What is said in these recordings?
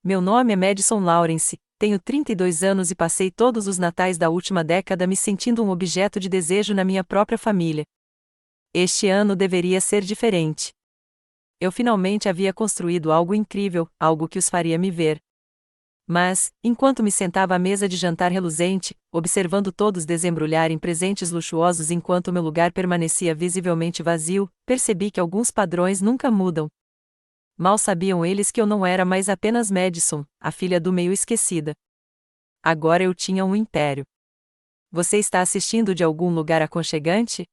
Meu nome é Madison Lawrence, tenho 32 anos e passei todos os natais da última década me sentindo um objeto de desejo na minha própria família. Este ano deveria ser diferente. Eu finalmente havia construído algo incrível, algo que os faria me ver. Mas, enquanto me sentava à mesa de jantar reluzente, observando todos desembrulharem presentes luxuosos enquanto meu lugar permanecia visivelmente vazio, percebi que alguns padrões nunca mudam. Mal sabiam eles que eu não era mais apenas Madison, a filha do meio esquecida. Agora eu tinha um império. Você está assistindo de algum lugar aconchegante?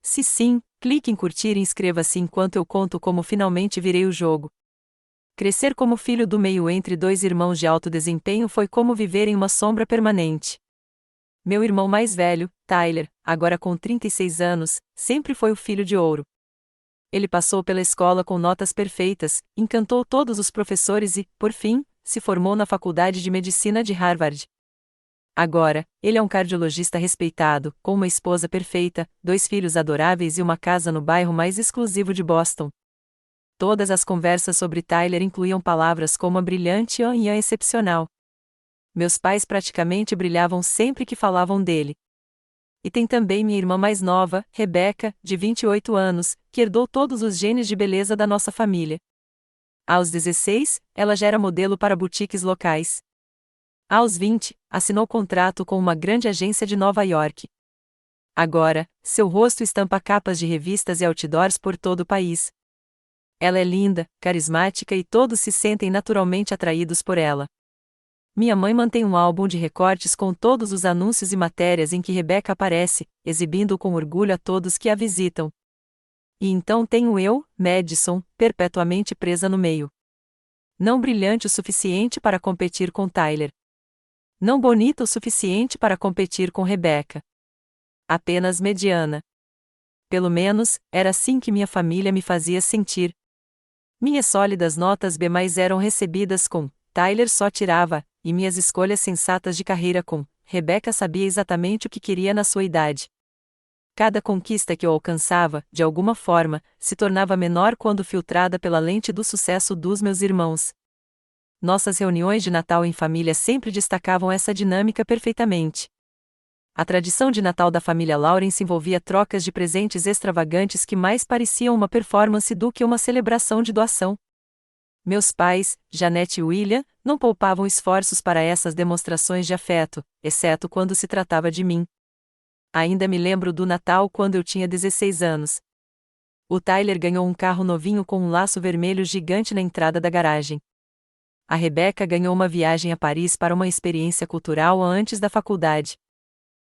Se sim, clique em curtir e inscreva-se enquanto eu conto como finalmente virei o jogo. Crescer como filho do meio entre dois irmãos de alto desempenho foi como viver em uma sombra permanente. Meu irmão mais velho, Tyler, agora com 36 anos, sempre foi o filho de ouro. Ele passou pela escola com notas perfeitas, encantou todos os professores e, por fim, se formou na Faculdade de Medicina de Harvard. Agora, ele é um cardiologista respeitado, com uma esposa perfeita, 2 filhos adoráveis e uma casa no bairro mais exclusivo de Boston. Todas as conversas sobre Tyler incluíam palavras como a brilhante e a excepcional. Meus pais praticamente brilhavam sempre que falavam dele. E tem também minha irmã mais nova, Rebecca, de 28 anos, que herdou todos os genes de beleza da nossa família. Aos 16, ela já era modelo para boutiques locais. Aos 20, assinou contrato com uma grande agência de Nova York. Agora, seu rosto estampa capas de revistas e outdoors por todo o país. Ela é linda, carismática e todos se sentem naturalmente atraídos por ela. Minha mãe mantém um álbum de recortes com todos os anúncios e matérias em que Rebecca aparece, exibindo com orgulho a todos que a visitam. E então tenho eu, Madison, perpetuamente presa no meio. Não brilhante o suficiente para competir com Tyler. Não bonita o suficiente para competir com Rebecca. Apenas mediana. Pelo menos, era assim que minha família me fazia sentir. Minhas sólidas notas B+ eram recebidas com Tyler só tirava, e minhas escolhas sensatas de carreira com Rebecca sabia exatamente o que queria na sua idade. Cada conquista que eu alcançava, de alguma forma, se tornava menor quando filtrada pela lente do sucesso dos meus irmãos. Nossas reuniões de Natal em família sempre destacavam essa dinâmica perfeitamente. A tradição de Natal da família Lawrence envolvia trocas de presentes extravagantes que mais pareciam uma performance do que uma celebração de doação. Meus pais, Janet e William, não poupavam esforços para essas demonstrações de afeto, exceto quando se tratava de mim. Ainda me lembro do Natal quando eu tinha 16 anos. O Tyler ganhou um carro novinho com um laço vermelho gigante na entrada da garagem. A Rebecca ganhou uma viagem a Paris para uma experiência cultural antes da faculdade.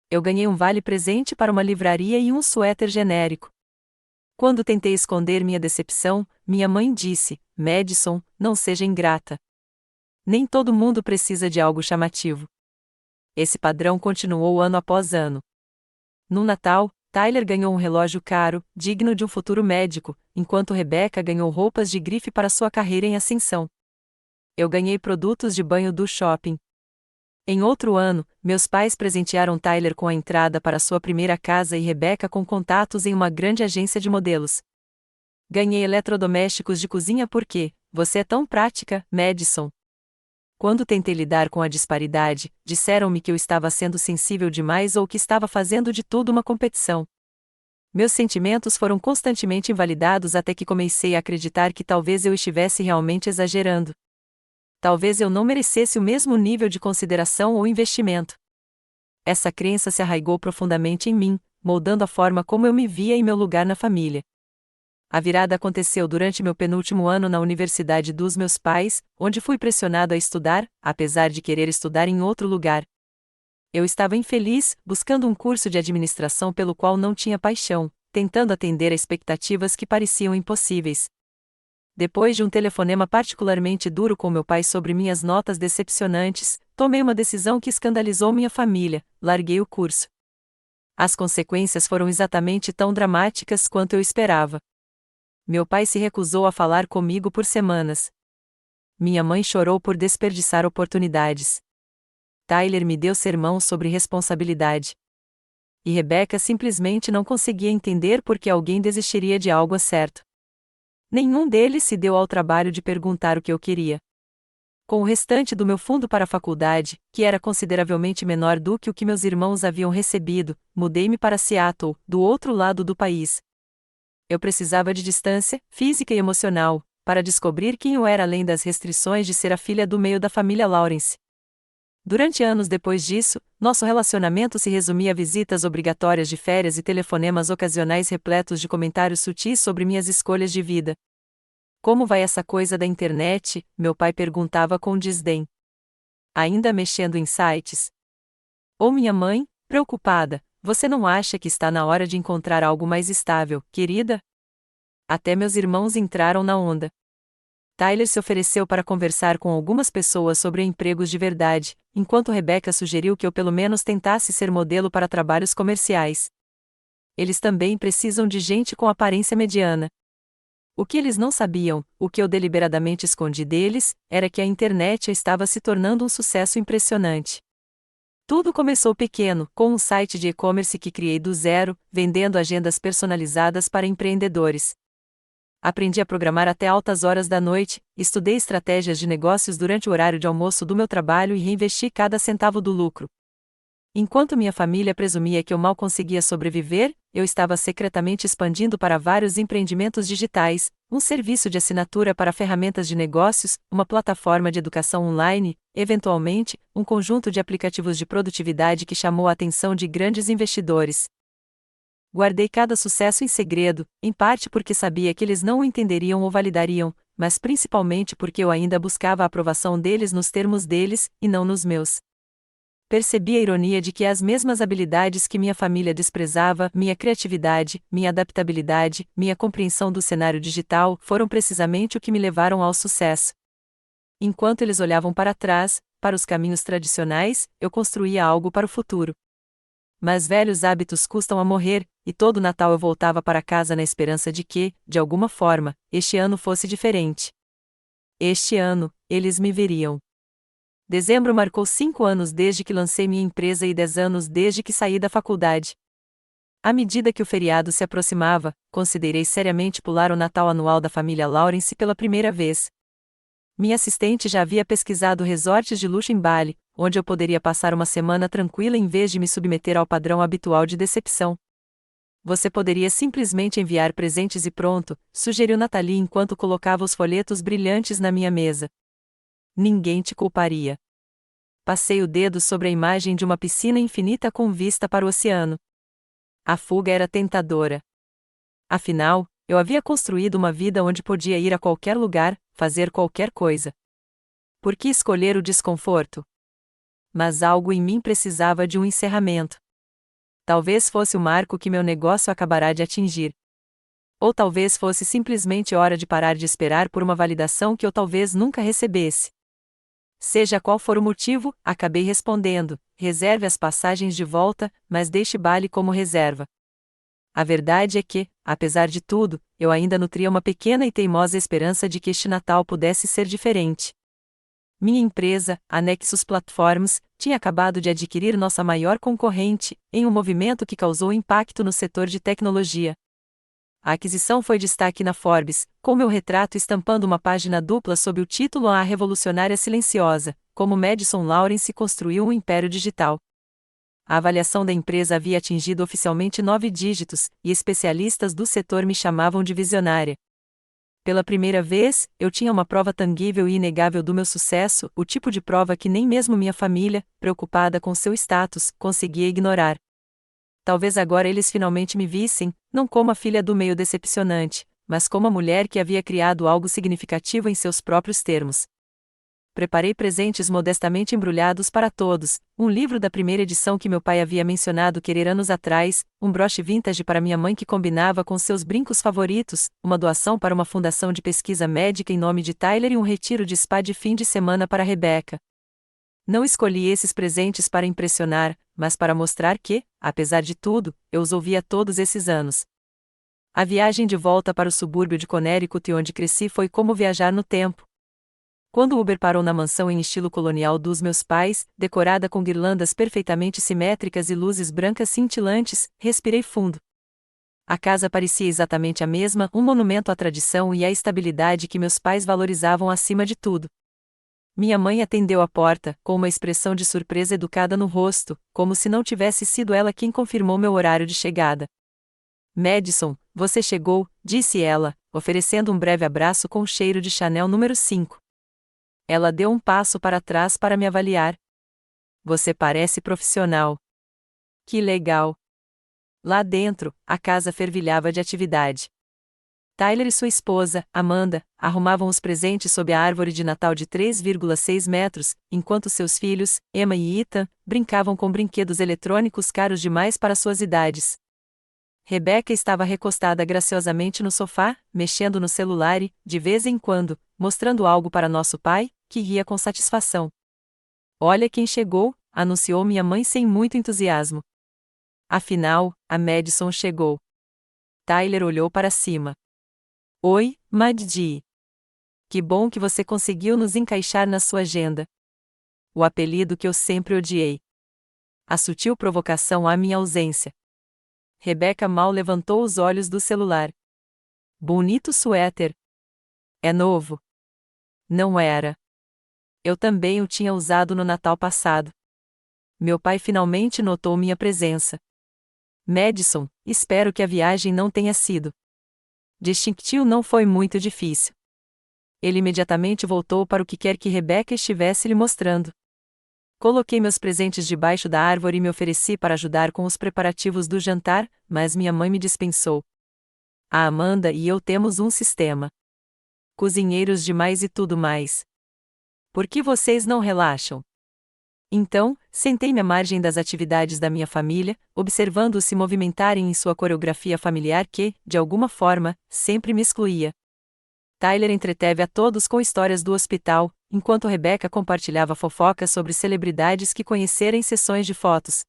Eu ganhei um vale-presente para uma livraria e um suéter genérico. Quando tentei esconder minha decepção, minha mãe disse: Madison, não seja ingrata. Nem todo mundo precisa de algo chamativo. Esse padrão continuou ano após ano. No Natal, Tyler ganhou um relógio caro, digno de um futuro médico, enquanto Rebecca ganhou roupas de grife para sua carreira em ascensão. Eu ganhei produtos de banho do shopping. Em outro ano, meus pais presentearam Tyler com a entrada para sua primeira casa e Rebecca com contatos em uma grande agência de modelos. Ganhei eletrodomésticos de cozinha porque você é tão prática, Madison. Quando tentei lidar com a disparidade, disseram-me que eu estava sendo sensível demais ou que estava fazendo de tudo uma competição. Meus sentimentos foram constantemente invalidados até que comecei a acreditar que talvez eu estivesse realmente exagerando. Talvez eu não merecesse o mesmo nível de consideração ou investimento. Essa crença se arraigou profundamente em mim, moldando a forma como eu me via e meu lugar na família. A virada aconteceu durante meu penúltimo ano na universidade dos meus pais, onde fui pressionado a estudar, apesar de querer estudar em outro lugar. Eu estava infeliz, buscando um curso de administração pelo qual não tinha paixão, tentando atender a expectativas que pareciam impossíveis. Depois de um telefonema particularmente duro com meu pai sobre minhas notas decepcionantes, tomei uma decisão que escandalizou minha família: larguei o curso. As consequências foram exatamente tão dramáticas quanto eu esperava. Meu pai se recusou a falar comigo por semanas. Minha mãe chorou por desperdiçar oportunidades. Tyler me deu sermão sobre responsabilidade. E Rebecca simplesmente não conseguia entender por que alguém desistiria de algo certo. Nenhum deles se deu ao trabalho de perguntar o que eu queria. Com o restante do meu fundo para a faculdade, que era consideravelmente menor do que o que meus irmãos haviam recebido, mudei-me para Seattle, do outro lado do país. Eu precisava de distância, física e emocional, para descobrir quem eu era além das restrições de ser a filha do meio da família Lawrence. Durante anos depois disso, nosso relacionamento se resumia a visitas obrigatórias de férias e telefonemas ocasionais repletos de comentários sutis sobre minhas escolhas de vida. Como vai essa coisa da internet? Meu pai perguntava com desdém. Ainda mexendo em sites? Ou minha mãe, preocupada, você não acha que está na hora de encontrar algo mais estável, querida? Até meus irmãos entraram na onda. Tyler se ofereceu para conversar com algumas pessoas sobre empregos de verdade, enquanto Rebecca sugeriu que eu pelo menos tentasse ser modelo para trabalhos comerciais. Eles também precisam de gente com aparência mediana. O que eles não sabiam, o que eu deliberadamente escondi deles, era que a internet estava se tornando um sucesso impressionante. Tudo começou pequeno, com um site de e-commerce que criei do zero, vendendo agendas personalizadas para empreendedores. Aprendi a programar até altas horas da noite, estudei estratégias de negócios durante o horário de almoço do meu trabalho e reinvesti cada centavo do lucro. Enquanto minha família presumia que eu mal conseguia sobreviver, eu estava secretamente expandindo para vários empreendimentos digitais, um serviço de assinatura para ferramentas de negócios, uma plataforma de educação online, eventualmente, um conjunto de aplicativos de produtividade que chamou a atenção de grandes investidores. Guardei cada sucesso em segredo, em parte porque sabia que eles não o entenderiam ou validariam, mas principalmente porque eu ainda buscava a aprovação deles nos termos deles, e não nos meus. Percebi a ironia de que as mesmas habilidades que minha família desprezava, minha criatividade, minha adaptabilidade, minha compreensão do cenário digital, foram precisamente o que me levaram ao sucesso. Enquanto eles olhavam para trás, para os caminhos tradicionais, eu construía algo para o futuro. Mas velhos hábitos custam a morrer, e todo Natal eu voltava para casa na esperança de que, de alguma forma, este ano fosse diferente. Este ano, eles me veriam. Dezembro marcou 5 anos desde que lancei minha empresa e 10 anos desde que saí da faculdade. À medida que o feriado se aproximava, considerei seriamente pular o Natal anual da família Lawrence pela primeira vez. Minha assistente já havia pesquisado resorts de luxo em Bali, onde eu poderia passar uma semana tranquila em vez de me submeter ao padrão habitual de decepção. Você poderia simplesmente enviar presentes e pronto, sugeriu Nathalie enquanto colocava os folhetos brilhantes na minha mesa. Ninguém te culparia. Passei o dedo sobre a imagem de uma piscina infinita com vista para o oceano. A fuga era tentadora. Afinal, eu havia construído uma vida onde podia ir a qualquer lugar, fazer qualquer coisa. Por que escolher o desconforto? Mas algo em mim precisava de um encerramento. Talvez fosse o marco que meu negócio acabará de atingir. Ou talvez fosse simplesmente hora de parar de esperar por uma validação que eu talvez nunca recebesse. Seja qual for o motivo, acabei respondendo: reserve as passagens de volta, mas deixe Bali como reserva. A verdade é que, apesar de tudo, eu ainda nutria uma pequena e teimosa esperança de que este Natal pudesse ser diferente. Minha empresa, a Nexus Platforms, tinha acabado de adquirir nossa maior concorrente, em um movimento que causou impacto no setor de tecnologia. A aquisição foi destaque na Forbes, com meu retrato estampando uma página dupla sob o título A Revolucionária Silenciosa, como Madison Lawrence construiu um império digital. A avaliação da empresa havia atingido oficialmente 9 dígitos, e especialistas do setor me chamavam de visionária. Pela primeira vez, eu tinha uma prova tangível e inegável do meu sucesso, o tipo de prova que nem mesmo minha família, preocupada com seu status, conseguia ignorar. Talvez agora eles finalmente me vissem, não como a filha do meio decepcionante, mas como a mulher que havia criado algo significativo em seus próprios termos. Preparei presentes modestamente embrulhados para todos, um livro da primeira edição que meu pai havia mencionado querer anos atrás, um broche vintage para minha mãe que combinava com seus brincos favoritos, uma doação para uma fundação de pesquisa médica em nome de Tyler e um retiro de spa de fim de semana para Rebecca. Não escolhi esses presentes para impressionar, mas para mostrar que, apesar de tudo, eu os ouvia todos esses anos. A viagem de volta para o subúrbio de Connecticut onde cresci foi como viajar no tempo. Quando o Uber parou na mansão em estilo colonial dos meus pais, decorada com guirlandas perfeitamente simétricas e luzes brancas cintilantes, respirei fundo. A casa parecia exatamente a mesma, um monumento à tradição e à estabilidade que meus pais valorizavam acima de tudo. Minha mãe atendeu a porta, com uma expressão de surpresa educada no rosto, como se não tivesse sido ela quem confirmou meu horário de chegada. Madison, você chegou, disse ela, oferecendo um breve abraço com o cheiro de Chanel número 5. Ela deu um passo para trás para me avaliar. Você parece profissional. Que legal. Lá dentro, a casa fervilhava de atividade. Tyler e sua esposa, Amanda, arrumavam os presentes sob a árvore de Natal de 3,6 metros, enquanto seus filhos, Emma e Ethan, brincavam com brinquedos eletrônicos caros demais para suas idades. Rebecca estava recostada graciosamente no sofá, mexendo no celular e, de vez em quando, mostrando algo para nosso pai, que ria com satisfação. Olha quem chegou, anunciou minha mãe sem muito entusiasmo. Afinal, a Madison chegou. Tyler olhou para cima. Oi, Maddie. Que bom que você conseguiu nos encaixar na sua agenda. O apelido que eu sempre odiei. A sutil provocação à minha ausência. Rebecca mal levantou os olhos do celular. Bonito suéter. É novo. Não era. Eu também o tinha usado no Natal passado. Meu pai finalmente notou minha presença. Madison, espero que a viagem não tenha sido distintivo. Não foi muito difícil. Ele imediatamente voltou para o que quer que Rebecca estivesse lhe mostrando. Coloquei meus presentes debaixo da árvore e me ofereci para ajudar com os preparativos do jantar, mas minha mãe me dispensou. A Amanda e eu temos um sistema. Cozinheiros demais e tudo mais. Por que vocês não relaxam? Então, sentei-me à margem das atividades da minha família, observando-os se movimentarem em sua coreografia familiar que, de alguma forma, sempre me excluía. Tyler entreteve a todos com histórias do hospital, enquanto Rebecca compartilhava fofocas sobre celebridades que conhecera em sessões de fotos.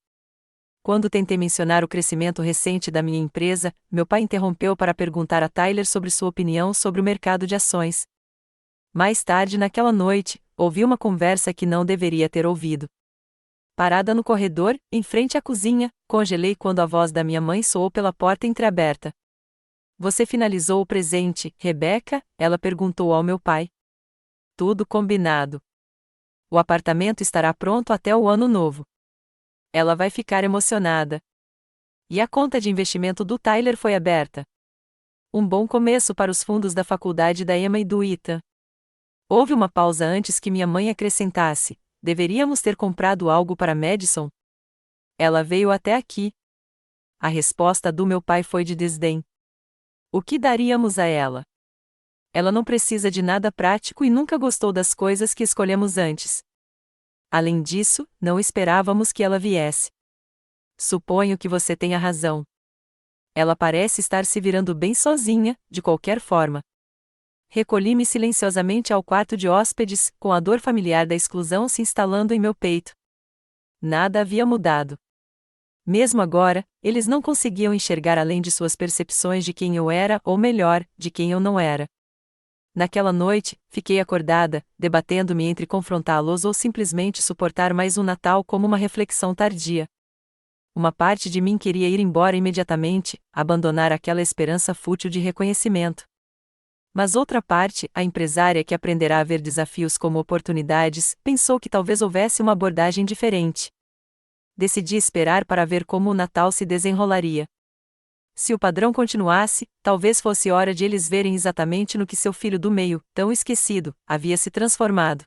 Quando tentei mencionar o crescimento recente da minha empresa, meu pai interrompeu para perguntar a Tyler sobre sua opinião sobre o mercado de ações. Mais tarde naquela noite, ouvi uma conversa que não deveria ter ouvido. Parada no corredor, em frente à cozinha, congelei quando a voz da minha mãe soou pela porta entreaberta. Você finalizou o presente, Rebecca? Ela perguntou ao meu pai. Tudo combinado. O apartamento estará pronto até o ano novo. Ela vai ficar emocionada. E a conta de investimento do Tyler foi aberta. Um bom começo para os fundos da faculdade da Emma e do Ethan. Houve uma pausa antes que minha mãe acrescentasse: deveríamos ter comprado algo para Madison? Ela veio até aqui. A resposta do meu pai foi de desdém. O que daríamos a ela? Ela não precisa de nada prático e nunca gostou das coisas que escolhemos antes. Além disso, não esperávamos que ela viesse. Suponho que você tenha razão. Ela parece estar se virando bem sozinha, de qualquer forma. Recolhi-me silenciosamente ao quarto de hóspedes, com a dor familiar da exclusão se instalando em meu peito. Nada havia mudado. Mesmo agora, eles não conseguiam enxergar além de suas percepções de quem eu era, ou melhor, de quem eu não era. Naquela noite, fiquei acordada, debatendo-me entre confrontá-los ou simplesmente suportar mais um Natal como uma reflexão tardia. Uma parte de mim queria ir embora imediatamente, abandonar aquela esperança fútil de reconhecimento. Mas outra parte, a empresária que aprenderá a ver desafios como oportunidades, pensou que talvez houvesse uma abordagem diferente. Decidi esperar para ver como o Natal se desenrolaria. Se o padrão continuasse, talvez fosse hora de eles verem exatamente no que seu filho do meio, tão esquecido, havia se transformado.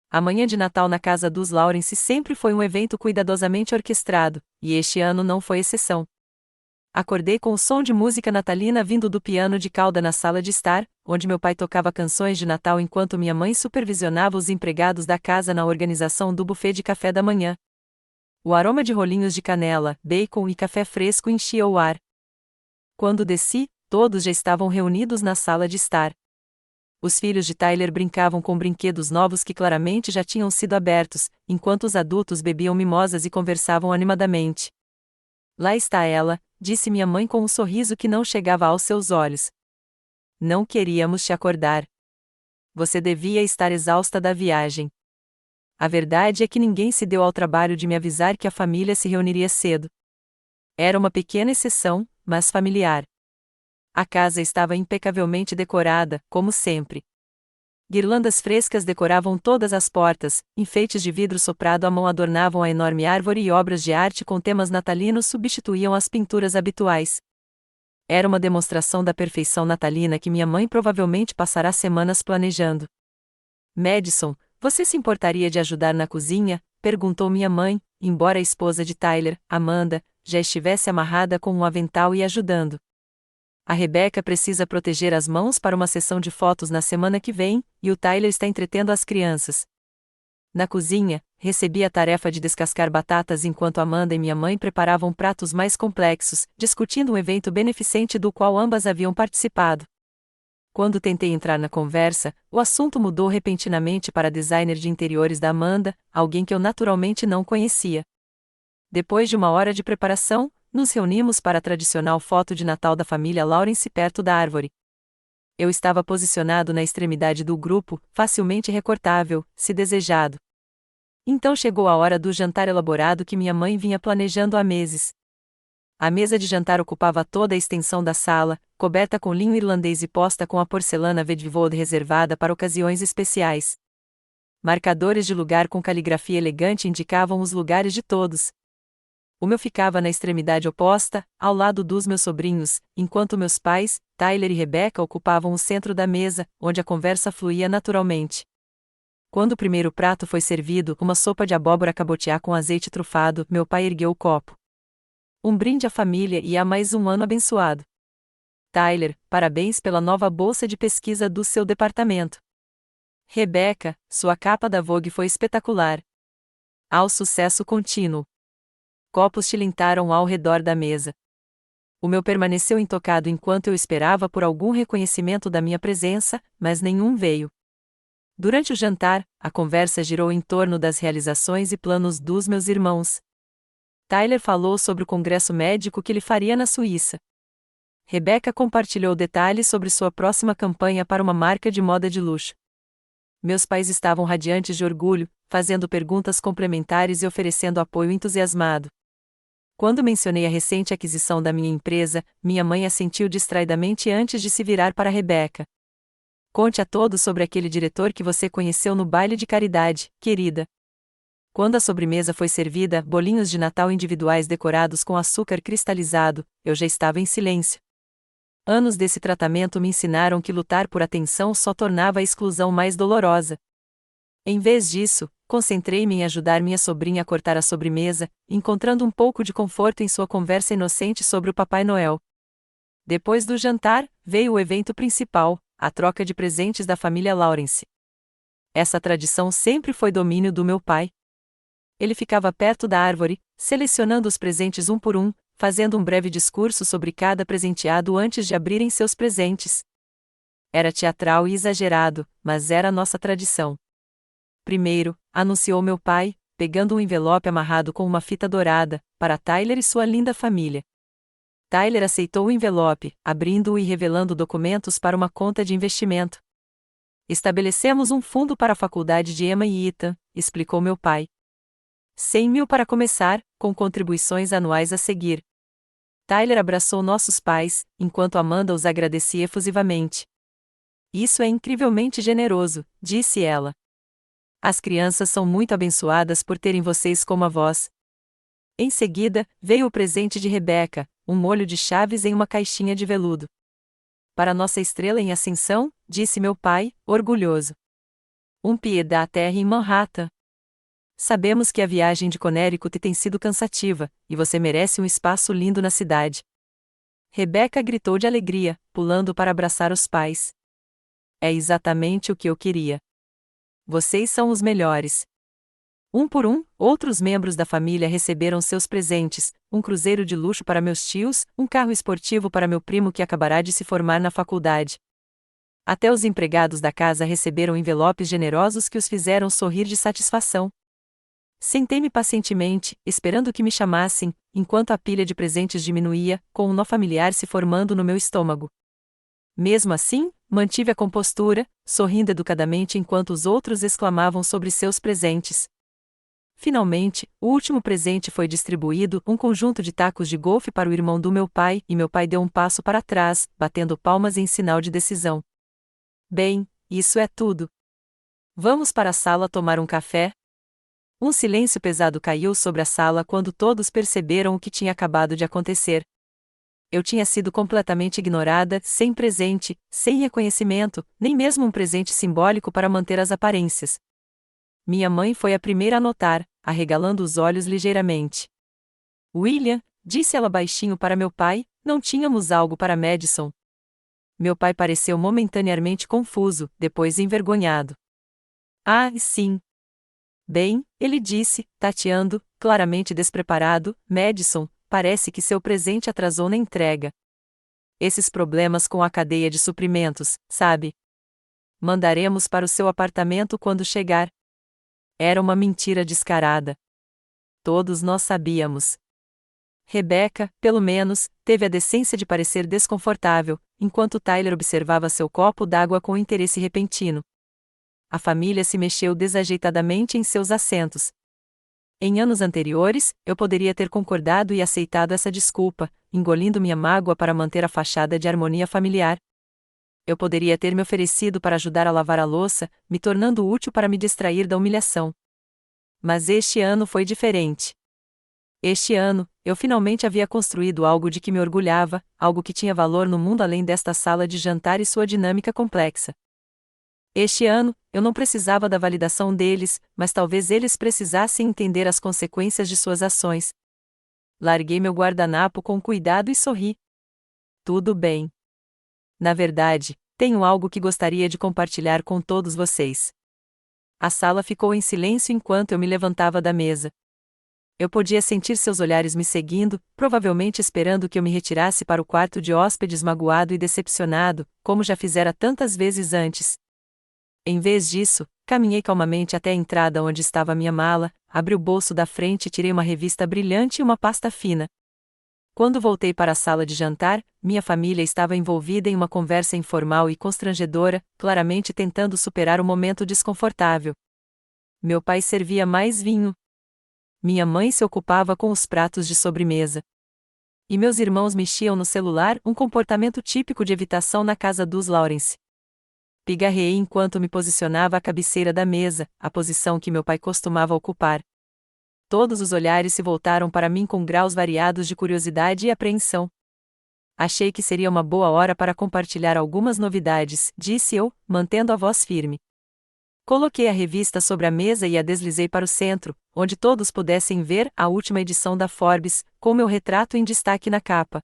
A manhã de Natal na casa dos Lawrence sempre foi um evento cuidadosamente orquestrado, e este ano não foi exceção. Acordei com o som de música natalina vindo do piano de cauda na sala de estar, onde meu pai tocava canções de Natal enquanto minha mãe supervisionava os empregados da casa na organização do buffet de café da manhã. O aroma de rolinhos de canela, bacon e café fresco enchia o ar. Quando desci, todos já estavam reunidos na sala de estar. Os filhos de Tyler brincavam com brinquedos novos que claramente já tinham sido abertos, enquanto os adultos bebiam mimosas e conversavam animadamente. Lá está ela, disse minha mãe com um sorriso que não chegava aos seus olhos. Não queríamos te acordar. Você devia estar exausta da viagem. A verdade é que ninguém se deu ao trabalho de me avisar que a família se reuniria cedo. Era uma pequena exceção, mas familiar. A casa estava impecavelmente decorada, como sempre. Guirlandas frescas decoravam todas as portas, enfeites de vidro soprado à mão adornavam a enorme árvore e obras de arte com temas natalinos substituíam as pinturas habituais. Era uma demonstração da perfeição natalina que minha mãe provavelmente passará semanas planejando. Madison, você se importaria de ajudar na cozinha? Perguntou minha mãe, embora a esposa de Tyler, Amanda, já estivesse amarrada com um avental e ajudando. A Rebecca precisa proteger as mãos para uma sessão de fotos na semana que vem, e o Tyler está entretendo as crianças. Na cozinha, recebi a tarefa de descascar batatas enquanto Amanda e minha mãe preparavam pratos mais complexos, discutindo um evento beneficente do qual ambas haviam participado. Quando tentei entrar na conversa, o assunto mudou repentinamente para a designer de interiores da Amanda, alguém que eu naturalmente não conhecia. Depois de uma hora de preparação, nos reunimos para a tradicional foto de Natal da família Lawrence perto da árvore. Eu estava posicionado na extremidade do grupo, facilmente recortável, se desejado. Então chegou a hora do jantar elaborado que minha mãe vinha planejando há meses. A mesa de jantar ocupava toda a extensão da sala, coberta com linho irlandês e posta com a porcelana Vedvivode reservada para ocasiões especiais. Marcadores de lugar com caligrafia elegante indicavam os lugares de todos. O meu ficava na extremidade oposta, ao lado dos meus sobrinhos, enquanto meus pais, Tyler e Rebecca, ocupavam o centro da mesa, onde a conversa fluía naturalmente. Quando o primeiro prato foi servido, uma sopa de abóbora cabotiá com azeite trufado, meu pai ergueu o copo. Um brinde à família e a mais um ano abençoado. Tyler, parabéns pela nova bolsa de pesquisa do seu departamento. Rebecca, sua capa da Vogue foi espetacular. Ao sucesso contínuo. Copos tilintaram ao redor da mesa. O meu permaneceu intocado enquanto eu esperava por algum reconhecimento da minha presença, mas nenhum veio. Durante o jantar, a conversa girou em torno das realizações e planos dos meus irmãos. Tyler falou sobre o congresso médico que ele faria na Suíça. Rebecca compartilhou detalhes sobre sua próxima campanha para uma marca de moda de luxo. Meus pais estavam radiantes de orgulho, fazendo perguntas complementares e oferecendo apoio entusiasmado. Quando mencionei a recente aquisição da minha empresa, minha mãe assentiu distraidamente antes de se virar para Rebecca. Conte a todos sobre aquele diretor que você conheceu no baile de caridade, querida. Quando a sobremesa foi servida, bolinhos de Natal individuais decorados com açúcar cristalizado, eu já estava em silêncio. Anos desse tratamento me ensinaram que lutar por atenção só tornava a exclusão mais dolorosa. Em vez disso, concentrei-me em ajudar minha sobrinha a cortar a sobremesa, encontrando um pouco de conforto em sua conversa inocente sobre o Papai Noel. Depois do jantar, veio o evento principal, a troca de presentes da família Lawrence. Essa tradição sempre foi domínio do meu pai. Ele ficava perto da árvore, selecionando os presentes um por um, fazendo um breve discurso sobre cada presenteado antes de abrirem seus presentes. Era teatral e exagerado, mas era nossa tradição. Primeiro, anunciou meu pai, pegando um envelope amarrado com uma fita dourada, para Tyler e sua linda família. Tyler aceitou o envelope, abrindo-o e revelando documentos para uma conta de investimento. Estabelecemos um fundo para a faculdade de Emma e Ethan, explicou meu pai. 100 mil para começar, com contribuições anuais a seguir. Tyler abraçou nossos pais, enquanto Amanda os agradecia efusivamente. Isso é incrivelmente generoso, disse ela. As crianças são muito abençoadas por terem vocês como avós. Em seguida, veio o presente de Rebecca, um molho de chaves em uma caixinha de veludo. Para nossa estrela em ascensão, disse meu pai, orgulhoso. Um pied da terra em Manhattan. Sabemos que a viagem de Connecticut tem sido cansativa, e você merece um espaço lindo na cidade. Rebecca gritou de alegria, pulando para abraçar os pais. É exatamente o que eu queria. Vocês são os melhores. Um por um, outros membros da família receberam seus presentes, um cruzeiro de luxo para meus tios, um carro esportivo para meu primo que acabará de se formar na faculdade. Até os empregados da casa receberam envelopes generosos que os fizeram sorrir de satisfação. Sentei-me pacientemente, esperando que me chamassem, enquanto a pilha de presentes diminuía, com um nó familiar se formando no meu estômago. Mesmo assim, mantive a compostura, sorrindo educadamente enquanto os outros exclamavam sobre seus presentes. Finalmente, o último presente foi distribuído, um conjunto de tacos de golfe para o irmão do meu pai, e meu pai deu um passo para trás, batendo palmas em sinal de decisão. Bem, isso é tudo. Vamos para a sala tomar um café? Um silêncio pesado caiu sobre a sala quando todos perceberam o que tinha acabado de acontecer. Eu tinha sido completamente ignorada, sem presente, sem reconhecimento, nem mesmo um presente simbólico para manter as aparências. Minha mãe foi a primeira a notar, arregalando os olhos ligeiramente. William, disse ela baixinho para meu pai, não tínhamos algo para Madison. Meu pai pareceu momentaneamente confuso, depois envergonhado. Ah, sim. Bem, ele disse, tateando, claramente despreparado, Madison, parece que seu presente atrasou na entrega. Esses problemas com a cadeia de suprimentos, sabe? Mandaremos para o seu apartamento quando chegar. Era uma mentira descarada. Todos nós sabíamos. Rebecca, pelo menos, teve a decência de parecer desconfortável, enquanto Tyler observava seu copo d'água com interesse repentino. A família se mexeu desajeitadamente em seus assentos. Em anos anteriores, eu poderia ter concordado e aceitado essa desculpa, engolindo minha mágoa para manter a fachada de harmonia familiar. Eu poderia ter me oferecido para ajudar a lavar a louça, me tornando útil para me distrair da humilhação. Mas este ano foi diferente. Este ano, eu finalmente havia construído algo de que me orgulhava, algo que tinha valor no mundo além desta sala de jantar e sua dinâmica complexa. Este ano, eu não precisava da validação deles, mas talvez eles precisassem entender as consequências de suas ações. Larguei meu guardanapo com cuidado e sorri. Tudo bem. Na verdade, tenho algo que gostaria de compartilhar com todos vocês. A sala ficou em silêncio enquanto eu me levantava da mesa. Eu podia sentir seus olhares me seguindo, provavelmente esperando que eu me retirasse para o quarto de hóspedes magoado e decepcionado, como já fizera tantas vezes antes. Em vez disso, caminhei calmamente até a entrada onde estava minha mala, abri o bolso da frente e tirei uma revista brilhante e uma pasta fina. Quando voltei para a sala de jantar, minha família estava envolvida em uma conversa informal e constrangedora, claramente tentando superar o momento desconfortável. Meu pai servia mais vinho. Minha mãe se ocupava com os pratos de sobremesa. E meus irmãos mexiam no celular, um comportamento típico de evitação na casa dos Lawrence. Pigarreei enquanto me posicionava à cabeceira da mesa, a posição que meu pai costumava ocupar. Todos os olhares se voltaram para mim com graus variados de curiosidade e apreensão. Achei que seria uma boa hora para compartilhar algumas novidades, disse eu, mantendo a voz firme. Coloquei a revista sobre a mesa e a deslizei para o centro, onde todos pudessem ver a última edição da Forbes, com meu retrato em destaque na capa.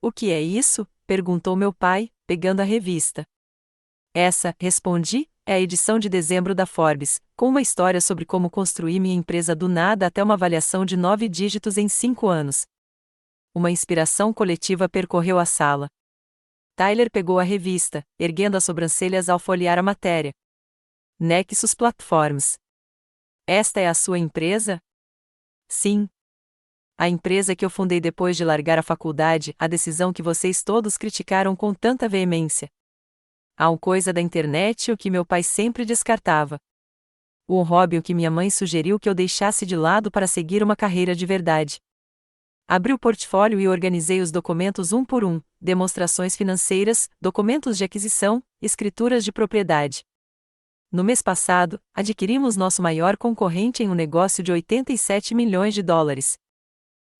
O que é isso? Perguntou meu pai, pegando a revista. Essa, respondi, é a edição de dezembro da Forbes, com uma história sobre como construir minha empresa do nada até uma avaliação de 9 dígitos em 5 anos. Uma inspiração coletiva percorreu a sala. Tyler pegou a revista, erguendo as sobrancelhas ao folhear a matéria. Nexus Platforms. Esta é a sua empresa? Sim. A empresa que eu fundei depois de largar a faculdade, a decisão que vocês todos criticaram com tanta veemência. Há uma coisa da internet o que meu pai sempre descartava. Um hobby o que minha mãe sugeriu que eu deixasse de lado para seguir uma carreira de verdade. Abri o portfólio e organizei os documentos um por um, demonstrações financeiras, documentos de aquisição, escrituras de propriedade. No mês passado, adquirimos nosso maior concorrente em um negócio de 87 milhões de dólares.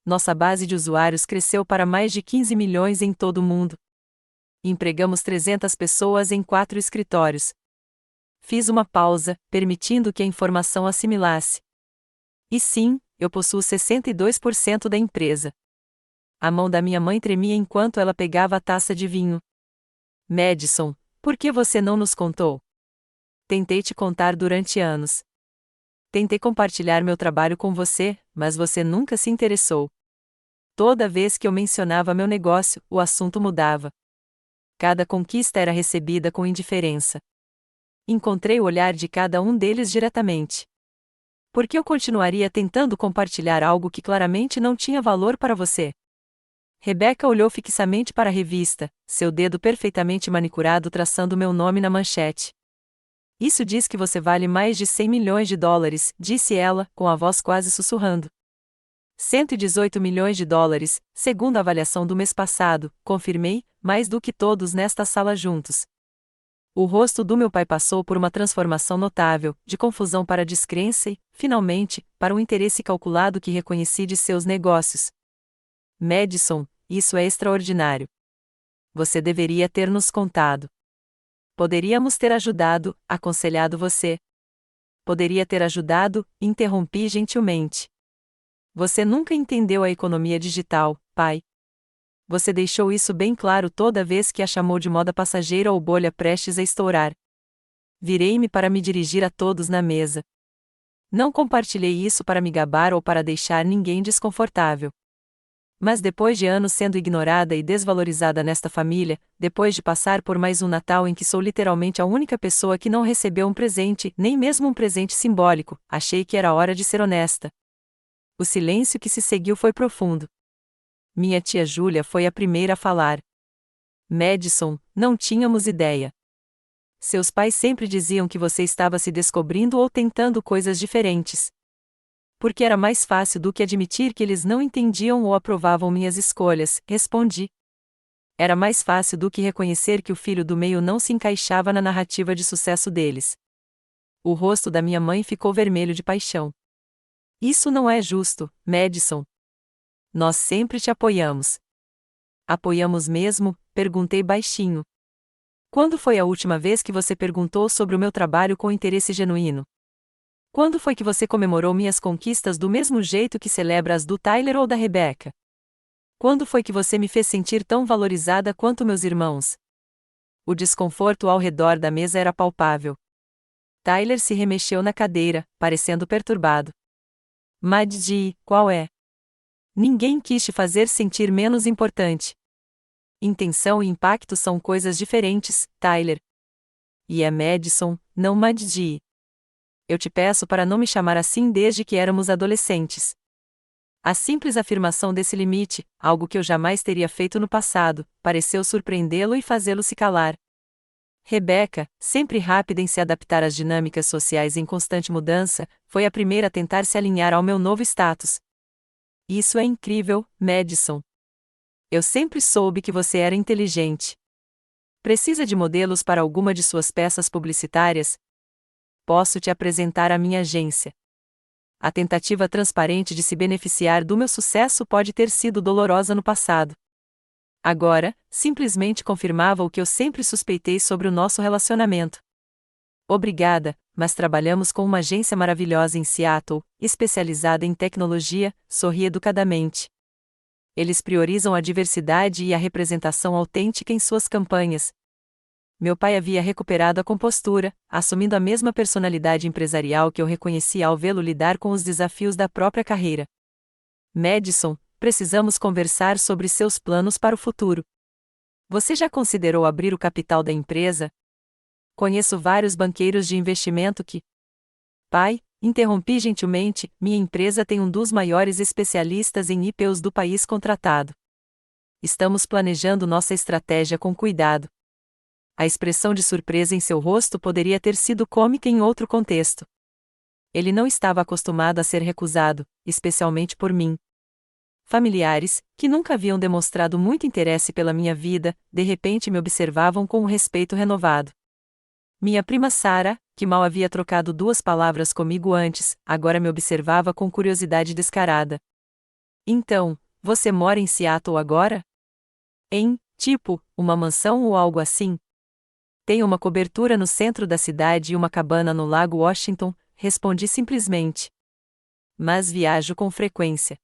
Nossa base de usuários cresceu para mais de 15 milhões em todo o mundo. Empregamos 300 pessoas em 4 escritórios. Fiz uma pausa, permitindo que a informação assimilasse. E sim, eu possuo 62% da empresa. A mão da minha mãe tremia enquanto ela pegava a taça de vinho. Madison, por que você não nos contou? Tentei te contar durante anos. Tentei compartilhar meu trabalho com você, mas você nunca se interessou. Toda vez que eu mencionava meu negócio, o assunto mudava. Cada conquista era recebida com indiferença. Encontrei o olhar de cada um deles diretamente. Por que eu continuaria tentando compartilhar algo que claramente não tinha valor para você? Rebecca olhou fixamente para a revista, seu dedo perfeitamente manicurado traçando meu nome na manchete. Isso diz que você vale mais de 100 milhões de dólares, disse ela, com a voz quase sussurrando. 118 milhões de dólares, segundo a avaliação do mês passado, confirmei, mais do que todos nesta sala juntos. O rosto do meu pai passou por uma transformação notável, de confusão para descrença e, finalmente, para um interesse calculado que reconheci de seus negócios. Madison, isso é extraordinário. Você deveria ter nos contado. Poderíamos ter ajudado, aconselhado você. Poderia ter ajudado, interrompi gentilmente. Você nunca entendeu a economia digital, pai. Você deixou isso bem claro toda vez que a chamou de moda passageira ou bolha prestes a estourar. Virei-me para me dirigir a todos na mesa. Não compartilhei isso para me gabar ou para deixar ninguém desconfortável. Mas depois de anos sendo ignorada e desvalorizada nesta família, depois de passar por mais um Natal em que sou literalmente a única pessoa que não recebeu um presente, nem mesmo um presente simbólico, achei que era hora de ser honesta. O silêncio que se seguiu foi profundo. Minha tia Júlia foi a primeira a falar. Madison, não tínhamos ideia. Seus pais sempre diziam que você estava se descobrindo ou tentando coisas diferentes. Porque era mais fácil do que admitir que eles não entendiam ou aprovavam minhas escolhas, respondi. Era mais fácil do que reconhecer que o filho do meio não se encaixava na narrativa de sucesso deles. O rosto da minha mãe ficou vermelho de paixão. Isso não é justo, Madison. Nós sempre te apoiamos. Apoiamos mesmo? Perguntei baixinho. Quando foi a última vez que você perguntou sobre o meu trabalho com interesse genuíno? Quando foi que você comemorou minhas conquistas do mesmo jeito que celebra as do Tyler ou da Rebecca? Quando foi que você me fez sentir tão valorizada quanto meus irmãos? O desconforto ao redor da mesa era palpável. Tyler se remexeu na cadeira, parecendo perturbado. Maddie, qual é? Ninguém quis te fazer sentir menos importante. Intenção e impacto são coisas diferentes, Tyler. E é Madison, não Maddie. Eu te peço para não me chamar assim desde que éramos adolescentes. A simples afirmação desse limite, algo que eu jamais teria feito no passado, pareceu surpreendê-lo e fazê-lo se calar. Rebecca, sempre rápida em se adaptar às dinâmicas sociais em constante mudança, foi a primeira a tentar se alinhar ao meu novo status. Isso é incrível, Madison. Eu sempre soube que você era inteligente. Precisa de modelos para alguma de suas peças publicitárias? Posso te apresentar a minha agência. A tentativa transparente de se beneficiar do meu sucesso pode ter sido dolorosa no passado. Agora, simplesmente confirmava o que eu sempre suspeitei sobre o nosso relacionamento. Obrigada, mas trabalhamos com uma agência maravilhosa em Seattle, especializada em tecnologia, sorri educadamente. Eles priorizam a diversidade e a representação autêntica em suas campanhas. Meu pai havia recuperado a compostura, assumindo a mesma personalidade empresarial que eu reconheci ao vê-lo lidar com os desafios da própria carreira. Madison, precisamos conversar sobre seus planos para o futuro. Você já considerou abrir o capital da empresa? Conheço vários banqueiros de investimento que... Pai, interrompi gentilmente, minha empresa tem um dos maiores especialistas em IPOs do país contratado. Estamos planejando nossa estratégia com cuidado. A expressão de surpresa em seu rosto poderia ter sido cômica em outro contexto. Ele não estava acostumado a ser recusado, especialmente por mim. Familiares, que nunca haviam demonstrado muito interesse pela minha vida, de repente me observavam com um respeito renovado. Minha prima Sarah, que mal havia trocado 2 palavras comigo antes, agora me observava com curiosidade descarada. Então, você mora em Seattle agora? Uma mansão ou algo assim? Tenho uma cobertura no centro da cidade e uma cabana no Lago Washington, respondi simplesmente. Mas viajo com frequência.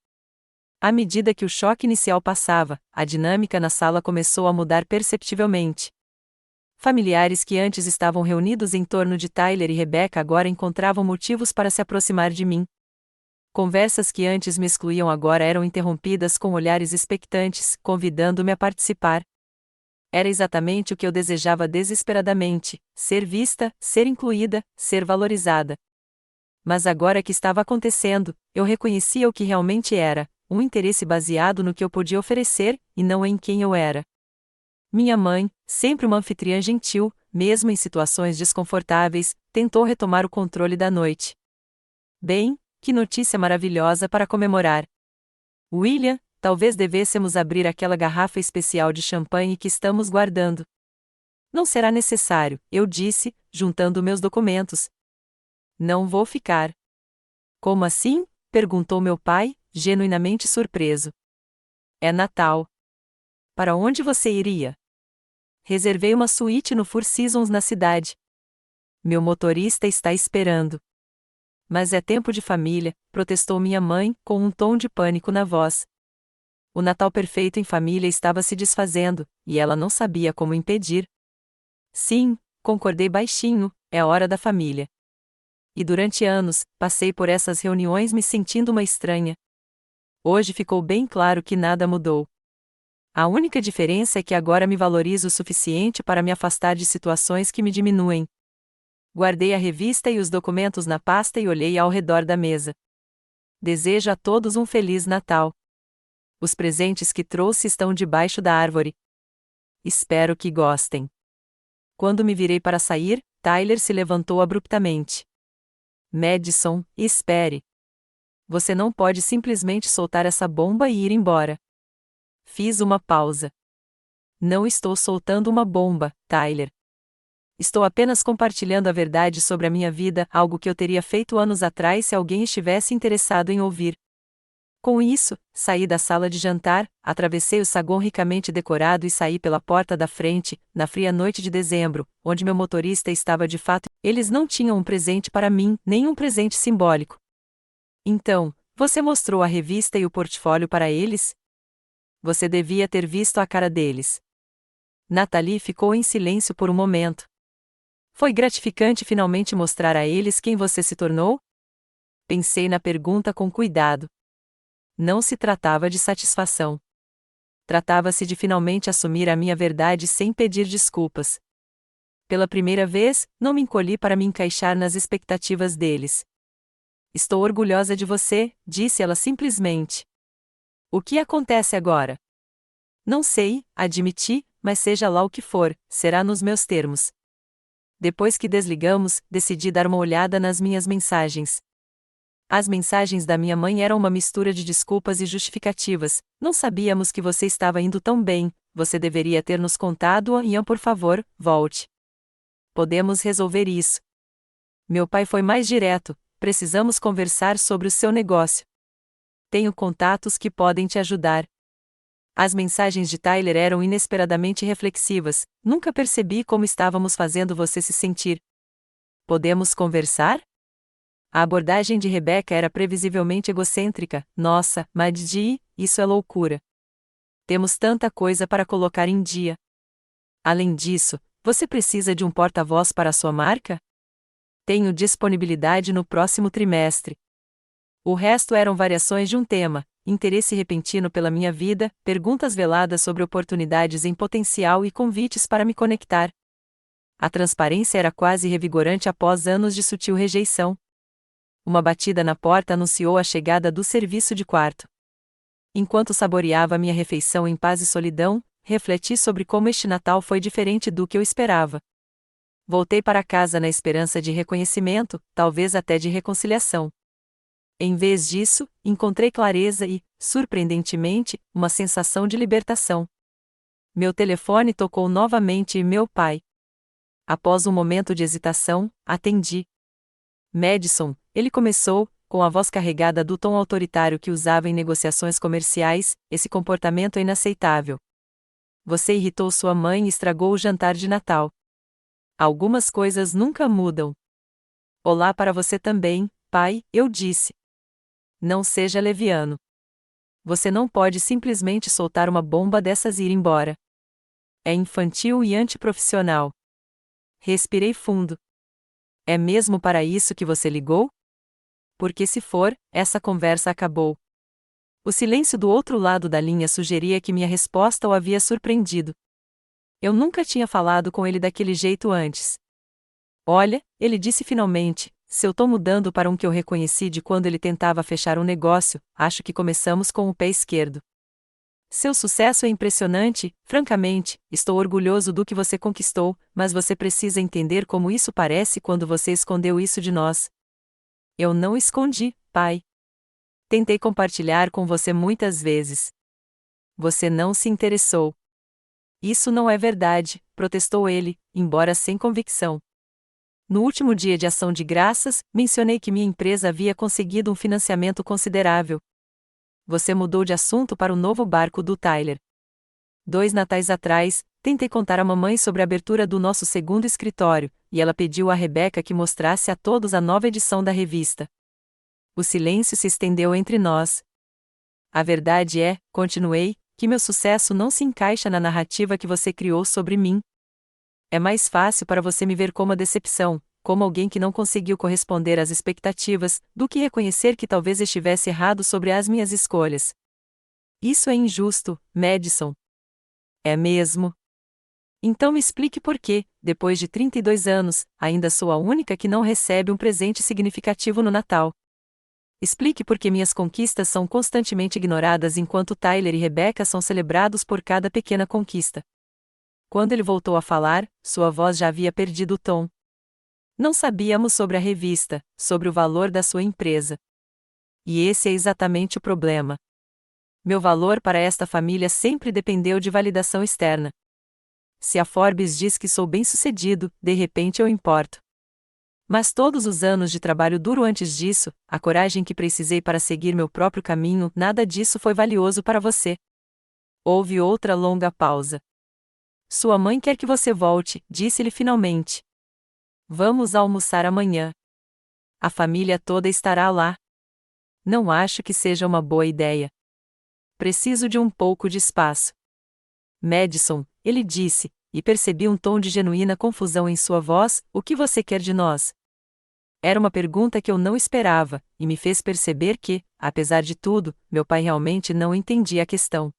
À medida que o choque inicial passava, a dinâmica na sala começou a mudar perceptivelmente. Familiares que antes estavam reunidos em torno de Tyler e Rebecca agora encontravam motivos para se aproximar de mim. Conversas que antes me excluíam agora eram interrompidas com olhares expectantes, convidando-me a participar. Era exatamente o que eu desejava desesperadamente: ser vista, ser incluída, ser valorizada. Mas agora que estava acontecendo, eu reconhecia o que realmente era: um interesse baseado no que eu podia oferecer, e não em quem eu era. Minha mãe, sempre uma anfitriã gentil, mesmo em situações desconfortáveis, tentou retomar o controle da noite. Bem, que notícia maravilhosa para comemorar. William, talvez devêssemos abrir aquela garrafa especial de champanhe que estamos guardando. Não será necessário, eu disse, juntando meus documentos. Não vou ficar. Como assim? Perguntou meu pai, genuinamente surpreso. É Natal. Para onde você iria? Reservei uma suíte no Four Seasons na cidade. Meu motorista está esperando. Mas é tempo de família, protestou minha mãe, com um tom de pânico na voz. O Natal perfeito em família estava se desfazendo, e ela não sabia como impedir. Sim, concordei baixinho, é hora da família. E durante anos, passei por essas reuniões me sentindo uma estranha. Hoje ficou bem claro que nada mudou. A única diferença é que agora me valorizo o suficiente para me afastar de situações que me diminuem. Guardei a revista e os documentos na pasta e olhei ao redor da mesa. Desejo a todos um Feliz Natal. Os presentes que trouxe estão debaixo da árvore. Espero que gostem. Quando me virei para sair, Tyler se levantou abruptamente. Madison, espere. Você não pode simplesmente soltar essa bomba e ir embora. Fiz uma pausa. Não estou soltando uma bomba, Tyler. Estou apenas compartilhando a verdade sobre a minha vida, algo que eu teria feito anos atrás se alguém estivesse interessado em ouvir. Com isso, saí da sala de jantar, atravessei o saguão ricamente decorado e saí pela porta da frente, na fria noite de dezembro, onde meu motorista estava de fato. Eles não tinham um presente para mim, nem um presente simbólico. Então, você mostrou a revista e o portfólio para eles? Você devia ter visto a cara deles. Natalie ficou em silêncio por um momento. Foi gratificante finalmente mostrar a eles quem você se tornou? Pensei na pergunta com cuidado. Não se tratava de satisfação. Tratava-se de finalmente assumir a minha verdade sem pedir desculpas. Pela primeira vez, não me encolhi para me encaixar nas expectativas deles. Estou orgulhosa de você, disse ela simplesmente. O que acontece agora? Não sei, admiti, mas seja lá o que for, será nos meus termos. Depois que desligamos, decidi dar uma olhada nas minhas mensagens. As mensagens da minha mãe eram uma mistura de desculpas e justificativas. Não sabíamos que você estava indo tão bem, você deveria ter nos contado. Ian, por favor, volte. Podemos resolver isso. Meu pai foi mais direto, precisamos conversar sobre o seu negócio. Tenho contatos que podem te ajudar. As mensagens de Tyler eram inesperadamente reflexivas, nunca percebi como estávamos fazendo você se sentir. Podemos conversar? A abordagem de Rebecca era previsivelmente egocêntrica. Nossa, Maddie, isso é loucura. Temos tanta coisa para colocar em dia. Além disso, você precisa de um porta-voz para a sua marca? Tenho disponibilidade no próximo trimestre. O resto eram variações de um tema: interesse repentino pela minha vida, perguntas veladas sobre oportunidades em potencial e convites para me conectar. A transparência era quase revigorante após anos de sutil rejeição. Uma batida na porta anunciou a chegada do serviço de quarto. Enquanto saboreava minha refeição em paz e solidão, refleti sobre como este Natal foi diferente do que eu esperava. Voltei para casa na esperança de reconhecimento, talvez até de reconciliação. Em vez disso, encontrei clareza e, surpreendentemente, uma sensação de libertação. Meu telefone tocou novamente e meu pai. Após um momento de hesitação, atendi. Madison, ele começou, com a voz carregada do tom autoritário que usava em negociações comerciais, esse comportamento é inaceitável. Você irritou sua mãe e estragou o jantar de Natal. Algumas coisas nunca mudam. Olá para você também, pai, eu disse. Não seja leviano. Você não pode simplesmente soltar uma bomba dessas e ir embora. É infantil e antiprofissional. Respirei fundo. É mesmo para isso que você ligou? Porque se for, essa conversa acabou. O silêncio do outro lado da linha sugeria que minha resposta o havia surpreendido. Eu nunca tinha falado com ele daquele jeito antes. Olha, ele disse finalmente, se eu tô mudando para um que eu reconheci de quando ele tentava fechar um negócio, acho que começamos com o pé esquerdo. Seu sucesso é impressionante, francamente, estou orgulhoso do que você conquistou, mas você precisa entender como isso parece quando você escondeu isso de nós. Eu não escondi, pai. Tentei compartilhar com você muitas vezes. Você não se interessou. Isso não é verdade, protestou ele, embora sem convicção. No último dia de ação de graças, mencionei que minha empresa havia conseguido um financiamento considerável. Você mudou de assunto para o novo barco do Tyler. 2 natais atrás, tentei contar à mamãe sobre a abertura do nosso segundo escritório, e ela pediu a Rebecca que mostrasse a todos a nova edição da revista. O silêncio se estendeu entre nós. A verdade é, continuei, que meu sucesso não se encaixa na narrativa que você criou sobre mim. É mais fácil para você me ver como a decepção, como alguém que não conseguiu corresponder às expectativas, do que reconhecer que talvez estivesse errado sobre as minhas escolhas. Isso é injusto, Madison. É mesmo? Então me explique por que, depois de 32 anos, ainda sou a única que não recebe um presente significativo no Natal. Explique por que minhas conquistas são constantemente ignoradas enquanto Tyler e Rebecca são celebrados por cada pequena conquista. Quando ele voltou a falar, sua voz já havia perdido o tom. Não sabíamos sobre a revista, sobre o valor da sua empresa. E esse é exatamente o problema. Meu valor para esta família sempre dependeu de validação externa. Se a Forbes diz que sou bem-sucedido, de repente eu importo. Mas todos os anos de trabalho duro antes disso, a coragem que precisei para seguir meu próprio caminho, nada disso foi valioso para você. Houve outra longa pausa. Sua mãe quer que você volte, disse-lhe finalmente. Vamos almoçar amanhã. A família toda estará lá. Não acho que seja uma boa ideia. Preciso de um pouco de espaço. Madison, ele disse, e percebi um tom de genuína confusão em sua voz, o que você quer de nós? Era uma pergunta que eu não esperava, e me fez perceber que, apesar de tudo, meu pai realmente não entendia a questão.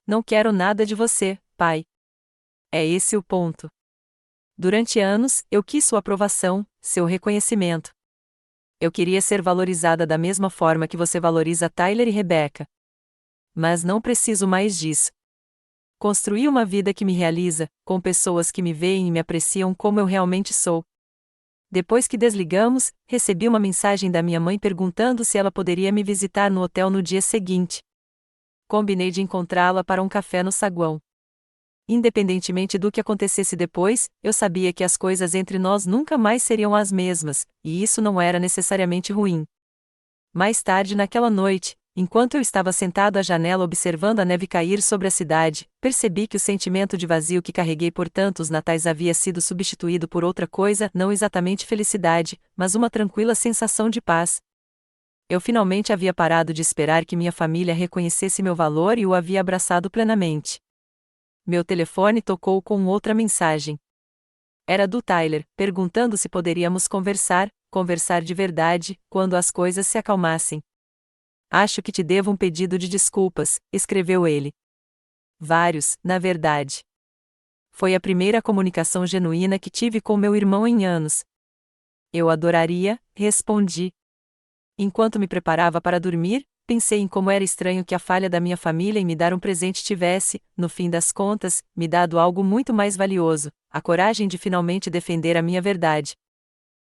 Não quero nada de você, pai. É esse o ponto. Durante anos, eu quis sua aprovação, seu reconhecimento. Eu queria ser valorizada da mesma forma que você valoriza Tyler e Rebecca. Mas não preciso mais disso. Construí uma vida que me realiza, com pessoas que me veem e me apreciam como eu realmente sou. Depois que desligamos, recebi uma mensagem da minha mãe perguntando se ela poderia me visitar no hotel no dia seguinte. Combinei de encontrá-la para um café no saguão. Independentemente do que acontecesse depois, eu sabia que as coisas entre nós nunca mais seriam as mesmas, e isso não era necessariamente ruim. Mais tarde naquela noite, enquanto eu estava sentado à janela observando a neve cair sobre a cidade, percebi que o sentimento de vazio que carreguei por tantos natais havia sido substituído por outra coisa, não exatamente felicidade, mas uma tranquila sensação de paz. Eu finalmente havia parado de esperar que minha família reconhecesse meu valor e o havia abraçado plenamente. Meu telefone tocou com outra mensagem. Era do Tyler, perguntando se poderíamos conversar de verdade, quando as coisas se acalmassem. Acho que te devo um pedido de desculpas, escreveu ele. Vários, na verdade. Foi a primeira comunicação genuína que tive com meu irmão em anos. Eu adoraria, respondi. Enquanto me preparava para dormir, pensei em como era estranho que a falha da minha família em me dar um presente tivesse, no fim das contas, me dado algo muito mais valioso, a coragem de finalmente defender a minha verdade.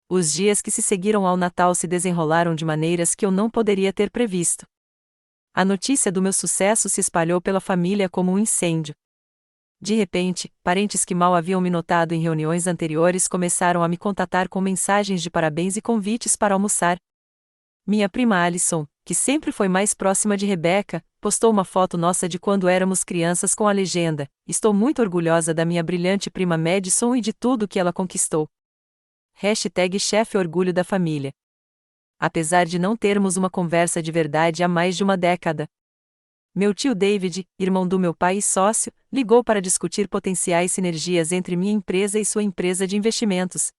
Os dias que se seguiram ao Natal se desenrolaram de maneiras que eu não poderia ter previsto. A notícia do meu sucesso se espalhou pela família como um incêndio. De repente, parentes que mal haviam me notado em reuniões anteriores começaram a me contatar com mensagens de parabéns e convites para almoçar. Minha prima Alison, que sempre foi mais próxima de Rebecca, postou uma foto nossa de quando éramos crianças com a legenda: "Estou muito orgulhosa da minha brilhante prima Madison e de tudo que ela conquistou." #chefe orgulho da família. Apesar de não termos uma conversa de verdade há mais de uma década. Meu tio David, irmão do meu pai e sócio, ligou para discutir potenciais sinergias entre minha empresa e sua empresa de investimentos.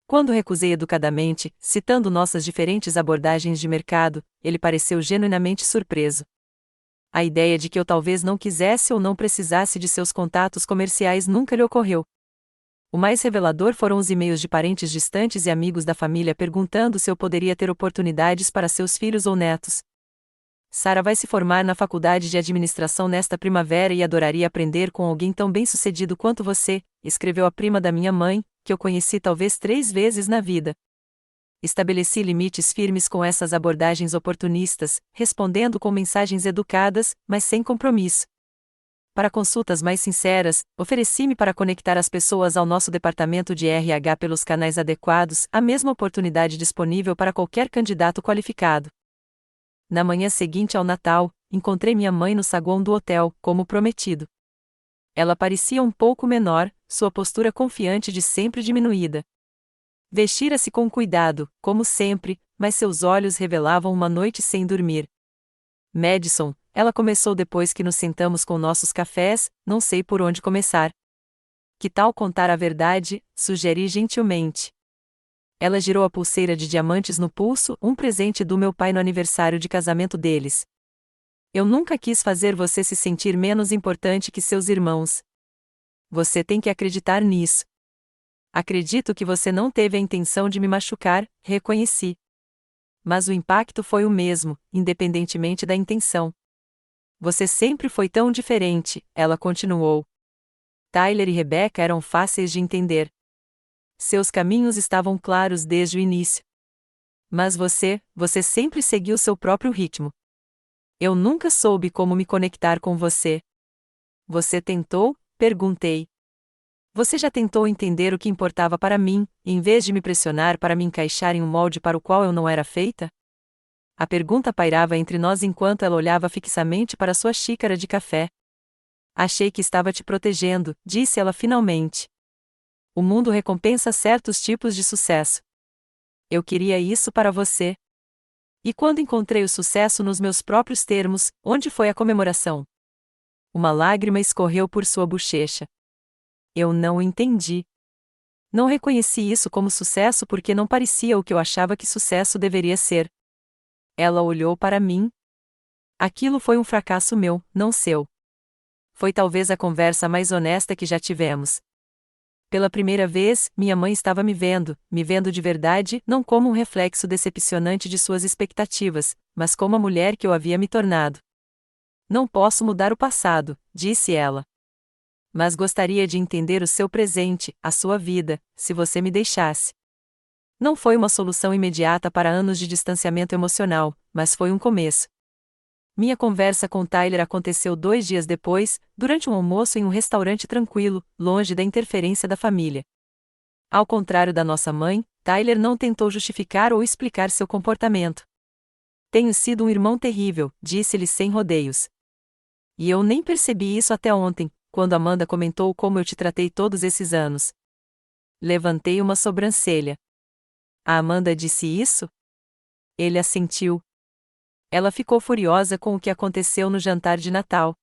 Quando recusei educadamente, citando nossas diferentes abordagens de mercado, ele pareceu genuinamente surpreso. A ideia de que eu talvez não quisesse ou não precisasse de seus contatos comerciais nunca lhe ocorreu. O mais revelador foram os e-mails de parentes distantes e amigos da família perguntando se eu poderia ter oportunidades para seus filhos ou netos. Sarah vai se formar na faculdade de administração nesta primavera e adoraria aprender com alguém tão bem-sucedido quanto você, escreveu a prima da minha mãe, que eu conheci talvez 3 vezes na vida. Estabeleci limites firmes com essas abordagens oportunistas, respondendo com mensagens educadas, mas sem compromisso. Para consultas mais sinceras, ofereci-me para conectar as pessoas ao nosso departamento de RH pelos canais adequados, a mesma oportunidade disponível para qualquer candidato qualificado. Na manhã seguinte ao Natal, encontrei minha mãe no saguão do hotel, como prometido. Ela parecia um pouco menor, sua postura confiante de sempre diminuída. Vestira-se com cuidado, como sempre, mas seus olhos revelavam uma noite sem dormir. Madison, ela começou depois que nos sentamos com nossos cafés, não sei por onde começar. Que tal contar a verdade? Sugeri gentilmente. Ela girou a pulseira de diamantes no pulso, um presente do meu pai no aniversário de casamento deles. Eu nunca quis fazer você se sentir menos importante que seus irmãos. Você tem que acreditar nisso. Acredito que você não teve a intenção de me machucar, reconheci. Mas o impacto foi o mesmo, independentemente da intenção. Você sempre foi tão diferente, ela continuou. Tyler e Rebecca eram fáceis de entender. Seus caminhos estavam claros desde o início. Mas você sempre seguiu seu próprio ritmo. Eu nunca soube como me conectar com você. Você tentou? Perguntei. Você já tentou entender o que importava para mim, em vez de me pressionar para me encaixar em um molde para o qual eu não era feita? A pergunta pairava entre nós enquanto ela olhava fixamente para sua xícara de café. Achei que estava te protegendo, disse ela finalmente. O mundo recompensa certos tipos de sucesso. Eu queria isso para você. E quando encontrei o sucesso nos meus próprios termos, onde foi a comemoração? Uma lágrima escorreu por sua bochecha. Eu não entendi. Não reconheci isso como sucesso porque não parecia o que eu achava que sucesso deveria ser. Ela olhou para mim. Aquilo foi um fracasso meu, não seu. Foi talvez a conversa mais honesta que já tivemos. Pela primeira vez, minha mãe estava me vendo de verdade, não como um reflexo decepcionante de suas expectativas, mas como a mulher que eu havia me tornado. Não posso mudar o passado, disse ela. Mas gostaria de entender o seu presente, a sua vida, se você me deixasse. Não foi uma solução imediata para anos de distanciamento emocional, mas foi um começo. Minha conversa com Tyler aconteceu 2 dias depois, durante um almoço em um restaurante tranquilo, longe da interferência da família. Ao contrário da nossa mãe, Tyler não tentou justificar ou explicar seu comportamento. Tenho sido um irmão terrível, disse-lhe sem rodeios. E eu nem percebi isso até ontem, quando Amanda comentou como eu te tratei todos esses anos. Levantei uma sobrancelha. A Amanda disse isso? Ele assentiu. Ela ficou furiosa com o que aconteceu no jantar de Natal.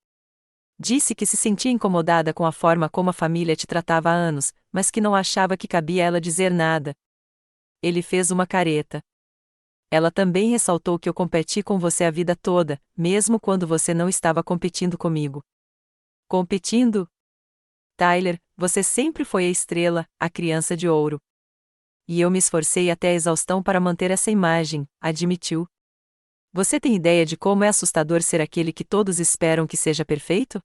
Disse que se sentia incomodada com a forma como a família te tratava há anos, mas que não achava que cabia ela dizer nada. Ele fez uma careta. Ela também ressaltou que eu competi com você a vida toda, mesmo quando você não estava competindo comigo. Competindo? Tyler, você sempre foi a estrela, a criança de ouro. E eu me esforcei até a exaustão para manter essa imagem, admitiu. Você tem ideia de como é assustador ser aquele que todos esperam que seja perfeito?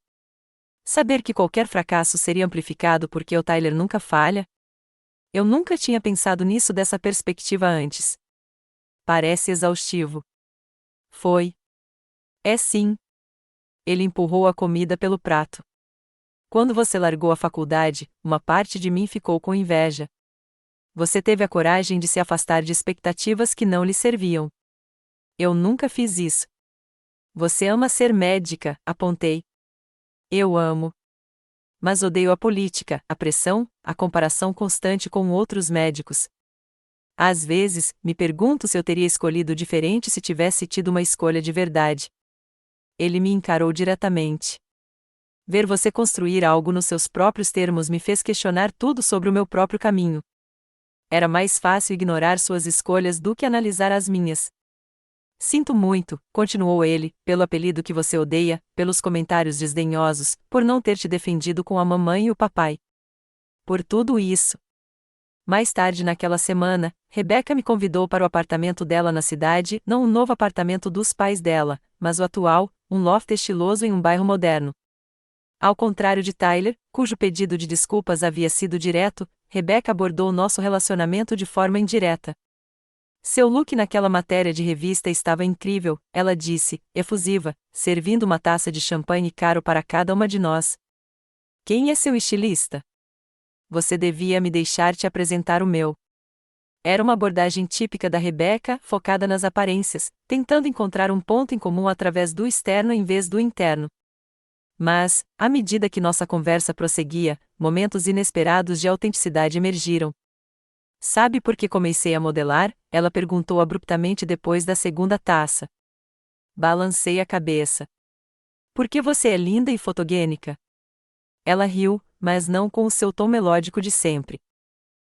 Saber que qualquer fracasso seria amplificado porque o Tyler nunca falha? Eu nunca tinha pensado nisso dessa perspectiva antes. Parece exaustivo. Foi. É sim. Ele empurrou a comida pelo prato. Quando você largou a faculdade, uma parte de mim ficou com inveja. Você teve a coragem de se afastar de expectativas que não lhe serviam. Eu nunca fiz isso. Você ama ser médica, apontei. Eu amo. Mas odeio a política, a pressão, a comparação constante com outros médicos. Às vezes, me pergunto se eu teria escolhido diferente se tivesse tido uma escolha de verdade. Ele me encarou diretamente. Ver você construir algo nos seus próprios termos me fez questionar tudo sobre o meu próprio caminho. Era mais fácil ignorar suas escolhas do que analisar as minhas. Sinto muito, continuou ele, pelo apelido que você odeia, pelos comentários desdenhosos, por não ter te defendido com a mamãe e o papai. Por tudo isso. Mais tarde naquela semana, Rebecca me convidou para o apartamento dela na cidade, não o novo apartamento dos pais dela, mas o atual, um loft estiloso em um bairro moderno. Ao contrário de Tyler, cujo pedido de desculpas havia sido direto, Rebecca abordou nosso relacionamento de forma indireta. Seu look naquela matéria de revista estava incrível, ela disse, efusiva, servindo uma taça de champanhe caro para cada uma de nós. Quem é seu estilista? Você devia me deixar te apresentar o meu. Era uma abordagem típica da Rebecca, focada nas aparências, tentando encontrar um ponto em comum através do externo em vez do interno. Mas, à medida que nossa conversa prosseguia, momentos inesperados de autenticidade emergiram. Sabe por que comecei a modelar? Ela perguntou abruptamente depois da segunda taça. Balancei a cabeça. Porque você é linda e fotogênica? Ela riu, mas não com o seu tom melódico de sempre.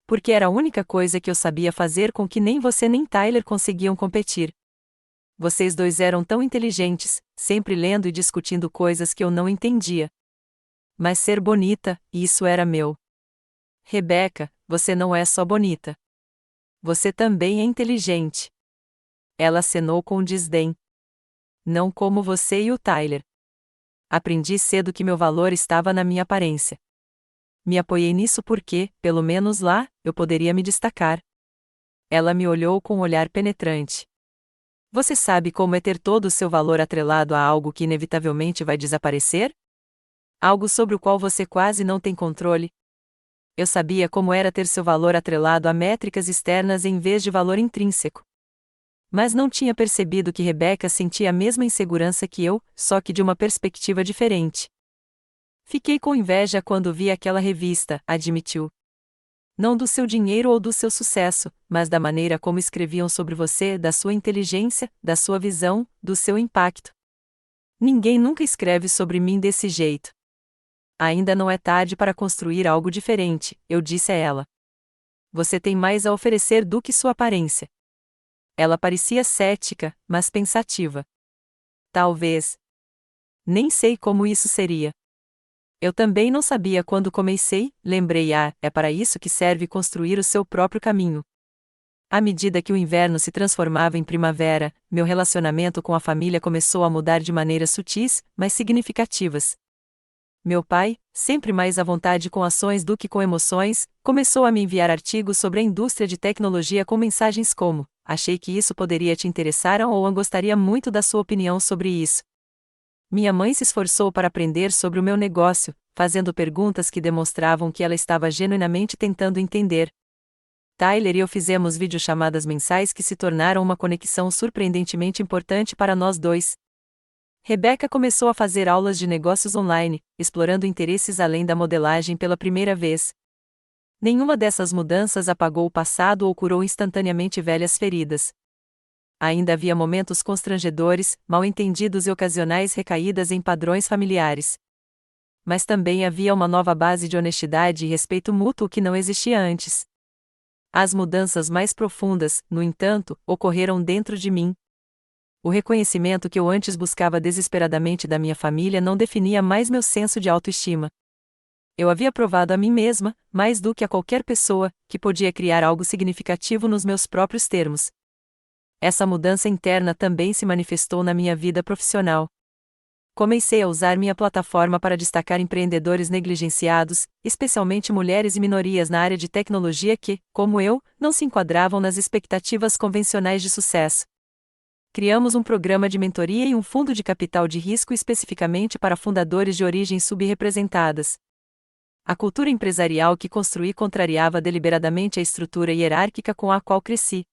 Porque era a única coisa que eu sabia fazer com que nem você nem Tyler conseguiam competir. Vocês dois eram tão inteligentes, sempre lendo e discutindo coisas que eu não entendia. Mas ser bonita, isso era meu. Rebecca, você não é só bonita. Você também é inteligente. Ela acenou com desdém. Não como você e o Tyler. Aprendi cedo que meu valor estava na minha aparência. Me apoiei nisso porque, pelo menos lá, eu poderia me destacar. Ela me olhou com um olhar penetrante. Você sabe como é ter todo o seu valor atrelado a algo que inevitavelmente vai desaparecer? Algo sobre o qual você quase não tem controle? Eu sabia como era ter seu valor atrelado a métricas externas em vez de valor intrínseco. Mas não tinha percebido que Rebecca sentia a mesma insegurança que eu, só que de uma perspectiva diferente. Fiquei com inveja quando vi aquela revista, admitiu. Não do seu dinheiro ou do seu sucesso, mas da maneira como escreviam sobre você, da sua inteligência, da sua visão, do seu impacto. Ninguém nunca escreve sobre mim desse jeito. Ainda não é tarde para construir algo diferente, eu disse a ela. Você tem mais a oferecer do que sua aparência. Ela parecia cética, mas pensativa. Talvez. Nem sei como isso seria. Eu também não sabia quando comecei, lembrei-a, é para isso que serve construir o seu próprio caminho. À medida que o inverno se transformava em primavera, meu relacionamento com a família começou a mudar de maneiras sutis, mas significativas. Meu pai, sempre mais à vontade com ações do que com emoções, começou a me enviar artigos sobre a indústria de tecnologia com mensagens como: achei que isso poderia te interessar ou gostaria muito da sua opinião sobre isso. Minha mãe se esforçou para aprender sobre o meu negócio, fazendo perguntas que demonstravam que ela estava genuinamente tentando entender. Tyler e eu fizemos videochamadas mensais que se tornaram uma conexão surpreendentemente importante para nós dois. Rebecca começou a fazer aulas de negócios online, explorando interesses além da modelagem pela primeira vez. Nenhuma dessas mudanças apagou o passado ou curou instantaneamente velhas feridas. Ainda havia momentos constrangedores, mal-entendidos e ocasionais recaídas em padrões familiares. Mas também havia uma nova base de honestidade e respeito mútuo que não existia antes. As mudanças mais profundas, no entanto, ocorreram dentro de mim. O reconhecimento que eu antes buscava desesperadamente da minha família não definia mais meu senso de autoestima. Eu havia provado a mim mesma, mais do que a qualquer pessoa, que podia criar algo significativo nos meus próprios termos. Essa mudança interna também se manifestou na minha vida profissional. Comecei a usar minha plataforma para destacar empreendedores negligenciados, especialmente mulheres e minorias na área de tecnologia que, como eu, não se enquadravam nas expectativas convencionais de sucesso. Criamos um programa de mentoria e um fundo de capital de risco especificamente para fundadores de origens subrepresentadas. A cultura empresarial que construí contrariava deliberadamente a estrutura hierárquica com a qual cresci.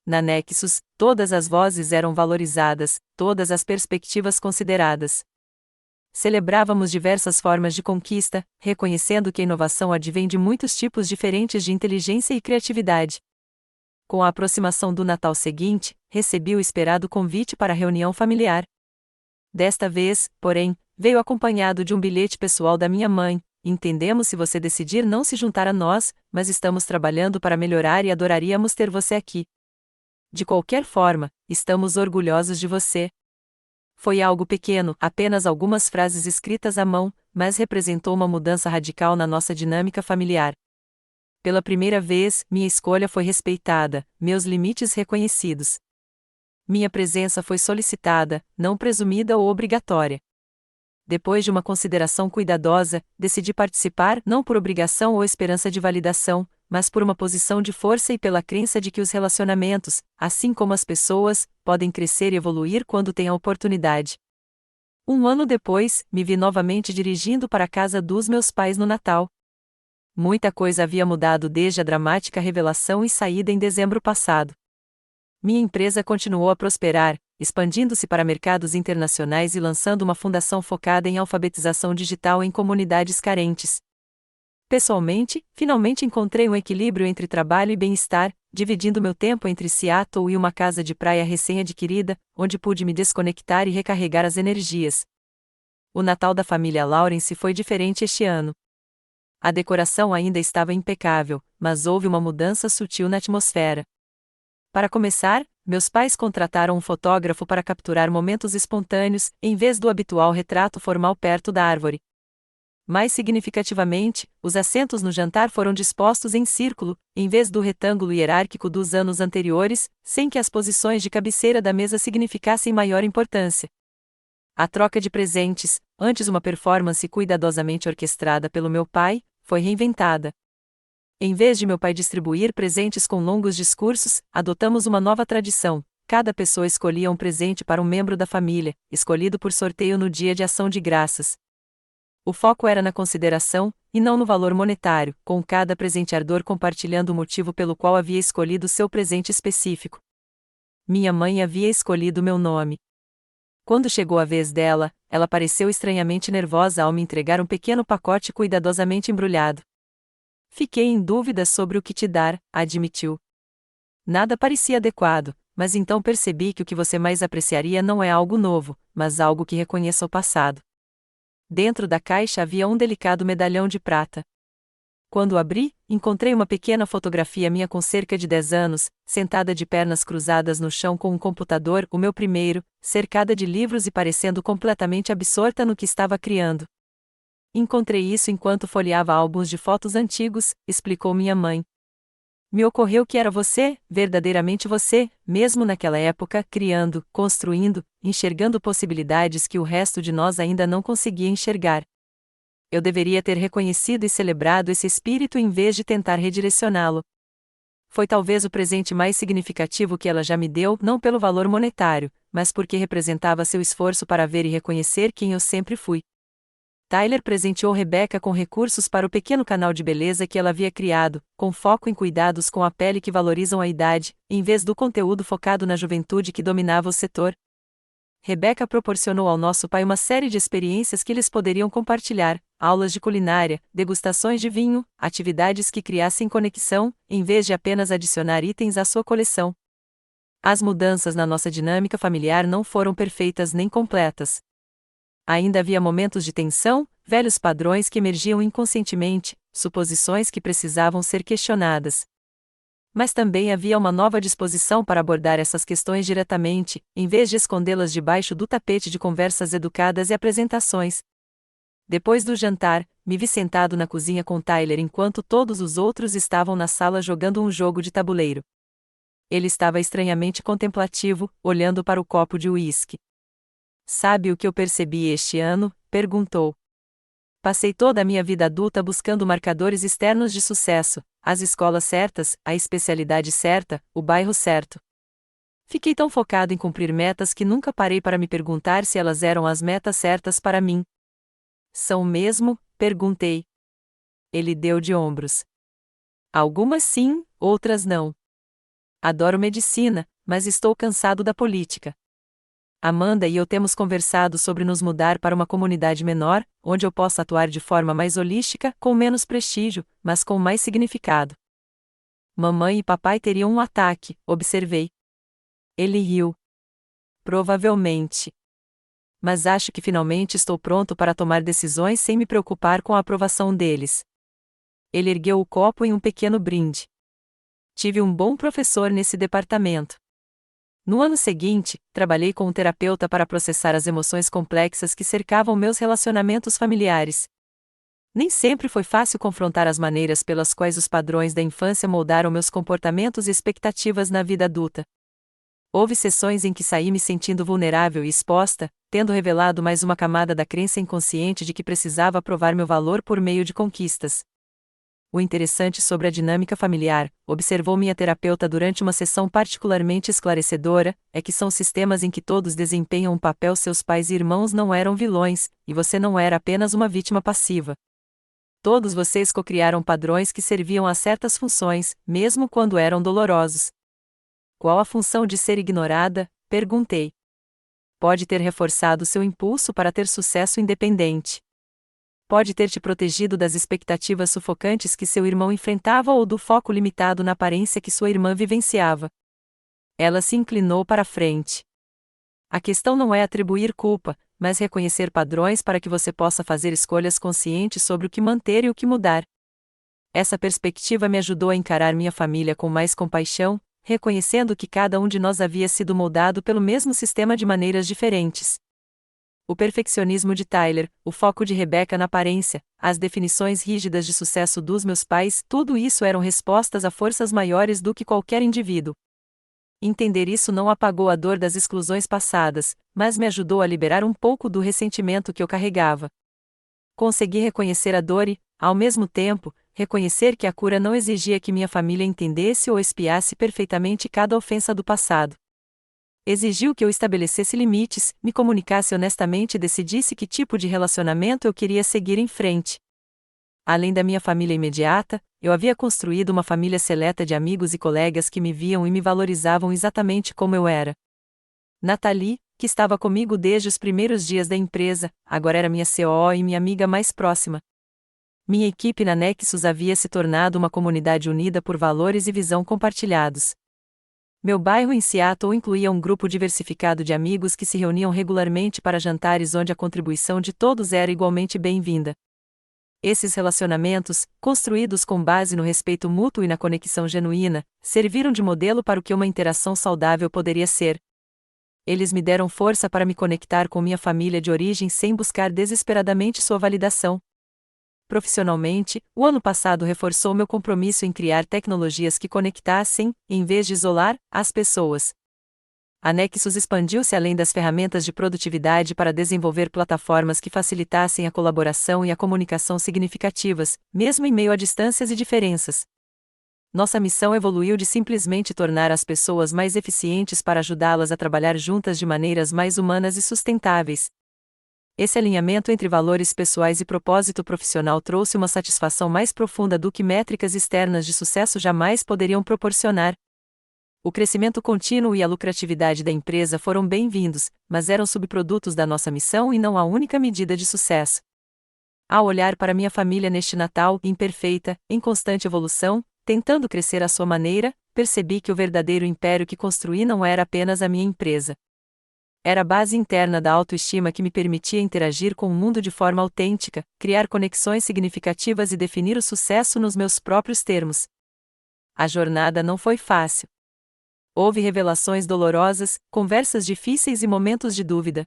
Na Nexus, todas as vozes eram valorizadas, todas as perspectivas consideradas. Celebrávamos diversas formas de conquista, reconhecendo que a inovação advém de muitos tipos diferentes de inteligência e criatividade. Com a aproximação do Natal seguinte, recebi o esperado convite para a reunião familiar. Desta vez, porém, veio acompanhado de um bilhete pessoal da minha mãe. Entendemos se você decidir não se juntar a nós, mas estamos trabalhando para melhorar e adoraríamos ter você aqui. De qualquer forma, estamos orgulhosos de você. Foi algo pequeno, apenas algumas frases escritas à mão, mas representou uma mudança radical na nossa dinâmica familiar. Pela primeira vez, minha escolha foi respeitada, meus limites reconhecidos. Minha presença foi solicitada, não presumida ou obrigatória. Depois de uma consideração cuidadosa, decidi participar não por obrigação ou esperança de validação, mas por uma posição de força e pela crença de que os relacionamentos, assim como as pessoas, podem crescer e evoluir quando têm a oportunidade. Um ano depois, me vi novamente dirigindo para a casa dos meus pais no Natal. Muita coisa havia mudado desde a dramática revelação e saída em dezembro passado. Minha empresa continuou a prosperar, expandindo-se para mercados internacionais e lançando uma fundação focada em alfabetização digital em comunidades carentes. Pessoalmente, finalmente encontrei um equilíbrio entre trabalho e bem-estar, dividindo meu tempo entre Seattle e uma casa de praia recém-adquirida, onde pude me desconectar e recarregar as energias. O Natal da família Lawrence foi diferente este ano. A decoração ainda estava impecável, mas houve uma mudança sutil na atmosfera. Para começar, meus pais contrataram um fotógrafo para capturar momentos espontâneos, em vez do habitual retrato formal perto da árvore. Mais significativamente, os assentos no jantar foram dispostos em círculo, em vez do retângulo hierárquico dos anos anteriores, sem que as posições de cabeceira da mesa significassem maior importância. A troca de presentes, antes uma performance cuidadosamente orquestrada pelo meu pai, foi reinventada. Em vez de meu pai distribuir presentes com longos discursos, adotamos uma nova tradição. Cada pessoa escolhia um presente para um membro da família, escolhido por sorteio no dia de ação de graças. O foco era na consideração, e não no valor monetário, com cada presenteador compartilhando o motivo pelo qual havia escolhido seu presente específico. Minha mãe havia escolhido meu nome. Quando chegou a vez dela, ela pareceu estranhamente nervosa ao me entregar um pequeno pacote cuidadosamente embrulhado. Fiquei em dúvida sobre o que te dar, admitiu. Nada parecia adequado, mas então percebi que o que você mais apreciaria não é algo novo, mas algo que reconheça o passado. Dentro da caixa havia um delicado medalhão de prata. Quando abri, encontrei uma pequena fotografia minha com cerca de 10 anos, sentada de pernas cruzadas no chão com um computador, o meu primeiro, cercada de livros e parecendo completamente absorta no que estava criando. Encontrei isso enquanto folheava álbuns de fotos antigos, explicou minha mãe. Me ocorreu que era você, verdadeiramente você, mesmo naquela época, criando, construindo, enxergando possibilidades que o resto de nós ainda não conseguia enxergar. Eu deveria ter reconhecido e celebrado esse espírito em vez de tentar redirecioná-lo. Foi talvez o presente mais significativo que ela já me deu, não pelo valor monetário, mas porque representava seu esforço para ver e reconhecer quem eu sempre fui. Tyler presenteou Rebecca com recursos para o pequeno canal de beleza que ela havia criado, com foco em cuidados com a pele que valorizam a idade, em vez do conteúdo focado na juventude que dominava o setor. Rebecca proporcionou ao nosso pai uma série de experiências que eles poderiam compartilhar, aulas de culinária, degustações de vinho, atividades que criassem conexão, em vez de apenas adicionar itens à sua coleção. As mudanças na nossa dinâmica familiar não foram perfeitas nem completas. Ainda havia momentos de tensão, velhos padrões que emergiam inconscientemente, suposições que precisavam ser questionadas. Mas também havia uma nova disposição para abordar essas questões diretamente, em vez de escondê-las debaixo do tapete de conversas educadas e apresentações. Depois do jantar, me vi sentado na cozinha com Tyler enquanto todos os outros estavam na sala jogando um jogo de tabuleiro. Ele estava estranhamente contemplativo, olhando para o copo de uísque. Sabe o que eu percebi este ano? Perguntou. Passei toda a minha vida adulta buscando marcadores externos de sucesso, as escolas certas, a especialidade certa, o bairro certo. Fiquei tão focado em cumprir metas que nunca parei para me perguntar se elas eram as metas certas para mim. São mesmo? Perguntei. Ele deu de ombros. Algumas sim, outras não. Adoro medicina, mas estou cansado da política. Amanda e eu temos conversado sobre nos mudar para uma comunidade menor, onde eu possa atuar de forma mais holística, com menos prestígio, mas com mais significado. Mamãe e papai teriam um ataque, observei. Ele riu. Provavelmente. Mas acho que finalmente estou pronto para tomar decisões sem me preocupar com a aprovação deles. Ele ergueu o copo em um pequeno brinde. Tive um bom professor nesse departamento. No ano seguinte, trabalhei com um terapeuta para processar as emoções complexas que cercavam meus relacionamentos familiares. Nem sempre foi fácil confrontar as maneiras pelas quais os padrões da infância moldaram meus comportamentos e expectativas na vida adulta. Houve sessões em que saí me sentindo vulnerável e exposta, tendo revelado mais uma camada da crença inconsciente de que precisava provar meu valor por meio de conquistas. O interessante sobre a dinâmica familiar, observou minha terapeuta durante uma sessão particularmente esclarecedora, é que são sistemas em que todos desempenham um papel. Seus pais e irmãos não eram vilões, e você não era apenas uma vítima passiva. Todos vocês cocriaram padrões que serviam a certas funções, mesmo quando eram dolorosos. Qual a função de ser ignorada? Perguntei. Pode ter reforçado seu impulso para ter sucesso independente. Pode ter te protegido das expectativas sufocantes que seu irmão enfrentava ou do foco limitado na aparência que sua irmã vivenciava. Ela se inclinou para a frente. A questão não é atribuir culpa, mas reconhecer padrões para que você possa fazer escolhas conscientes sobre o que manter e o que mudar. Essa perspectiva me ajudou a encarar minha família com mais compaixão, reconhecendo que cada um de nós havia sido moldado pelo mesmo sistema de maneiras diferentes. O perfeccionismo de Tyler, o foco de Rebecca na aparência, as definições rígidas de sucesso dos meus pais, tudo isso eram respostas a forças maiores do que qualquer indivíduo. Entender isso não apagou a dor das exclusões passadas, mas me ajudou a liberar um pouco do ressentimento que eu carregava. Consegui reconhecer a dor e, ao mesmo tempo, reconhecer que a cura não exigia que minha família entendesse ou expiasse perfeitamente cada ofensa do passado. Exigiu que eu estabelecesse limites, me comunicasse honestamente e decidisse que tipo de relacionamento eu queria seguir em frente. Além da minha família imediata, eu havia construído uma família seleta de amigos e colegas que me viam e me valorizavam exatamente como eu era. Nathalie, que estava comigo desde os primeiros dias da empresa, agora era minha COO e minha amiga mais próxima. Minha equipe na Nexus havia se tornado uma comunidade unida por valores e visão compartilhados. Meu bairro em Seattle incluía um grupo diversificado de amigos que se reuniam regularmente para jantares onde a contribuição de todos era igualmente bem-vinda. Esses relacionamentos, construídos com base no respeito mútuo e na conexão genuína, serviram de modelo para o que uma interação saudável poderia ser. Eles me deram força para me conectar com minha família de origem sem buscar desesperadamente sua validação. Profissionalmente, o ano passado reforçou meu compromisso em criar tecnologias que conectassem, em vez de isolar, as pessoas. A Nexus expandiu-se além das ferramentas de produtividade para desenvolver plataformas que facilitassem a colaboração e a comunicação significativas, mesmo em meio a distâncias e diferenças. Nossa missão evoluiu de simplesmente tornar as pessoas mais eficientes para ajudá-las a trabalhar juntas de maneiras mais humanas e sustentáveis. Esse alinhamento entre valores pessoais e propósito profissional trouxe uma satisfação mais profunda do que métricas externas de sucesso jamais poderiam proporcionar. O crescimento contínuo e a lucratividade da empresa foram bem-vindos, mas eram subprodutos da nossa missão e não a única medida de sucesso. Ao olhar para minha família neste Natal, imperfeita, em constante evolução, tentando crescer à sua maneira, percebi que o verdadeiro império que construí não era apenas a minha empresa. Era a base interna da autoestima que me permitia interagir com o mundo de forma autêntica, criar conexões significativas e definir o sucesso nos meus próprios termos. A jornada não foi fácil. Houve revelações dolorosas, conversas difíceis e momentos de dúvida.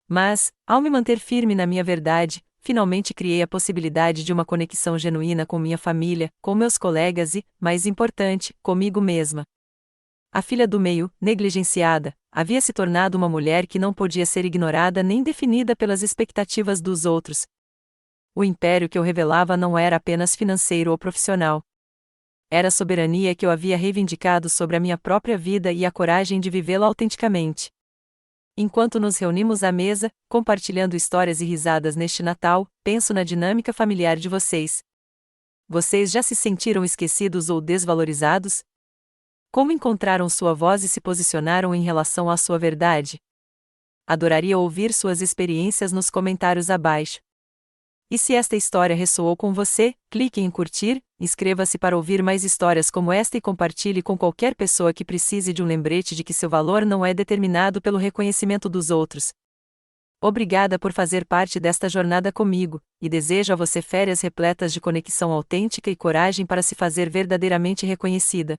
Mas, ao me manter firme na minha verdade, finalmente criei a possibilidade de uma conexão genuína com minha família, com meus colegas e, mais importante, comigo mesma. A filha do meio, negligenciada, havia se tornado uma mulher que não podia ser ignorada nem definida pelas expectativas dos outros. O império que eu revelava não era apenas financeiro ou profissional. Era a soberania que eu havia reivindicado sobre a minha própria vida e a coragem de vivê-la autenticamente. Enquanto nos reunimos à mesa, compartilhando histórias e risadas neste Natal, penso na dinâmica familiar de vocês. Vocês já se sentiram esquecidos ou desvalorizados? Como encontraram sua voz e se posicionaram em relação à sua verdade? Adoraria ouvir suas experiências nos comentários abaixo. E se esta história ressoou com você, clique em curtir, inscreva-se para ouvir mais histórias como esta e compartilhe com qualquer pessoa que precise de um lembrete de que seu valor não é determinado pelo reconhecimento dos outros. Obrigada por fazer parte desta jornada comigo, e desejo a você férias repletas de conexão autêntica e coragem para se fazer verdadeiramente reconhecida.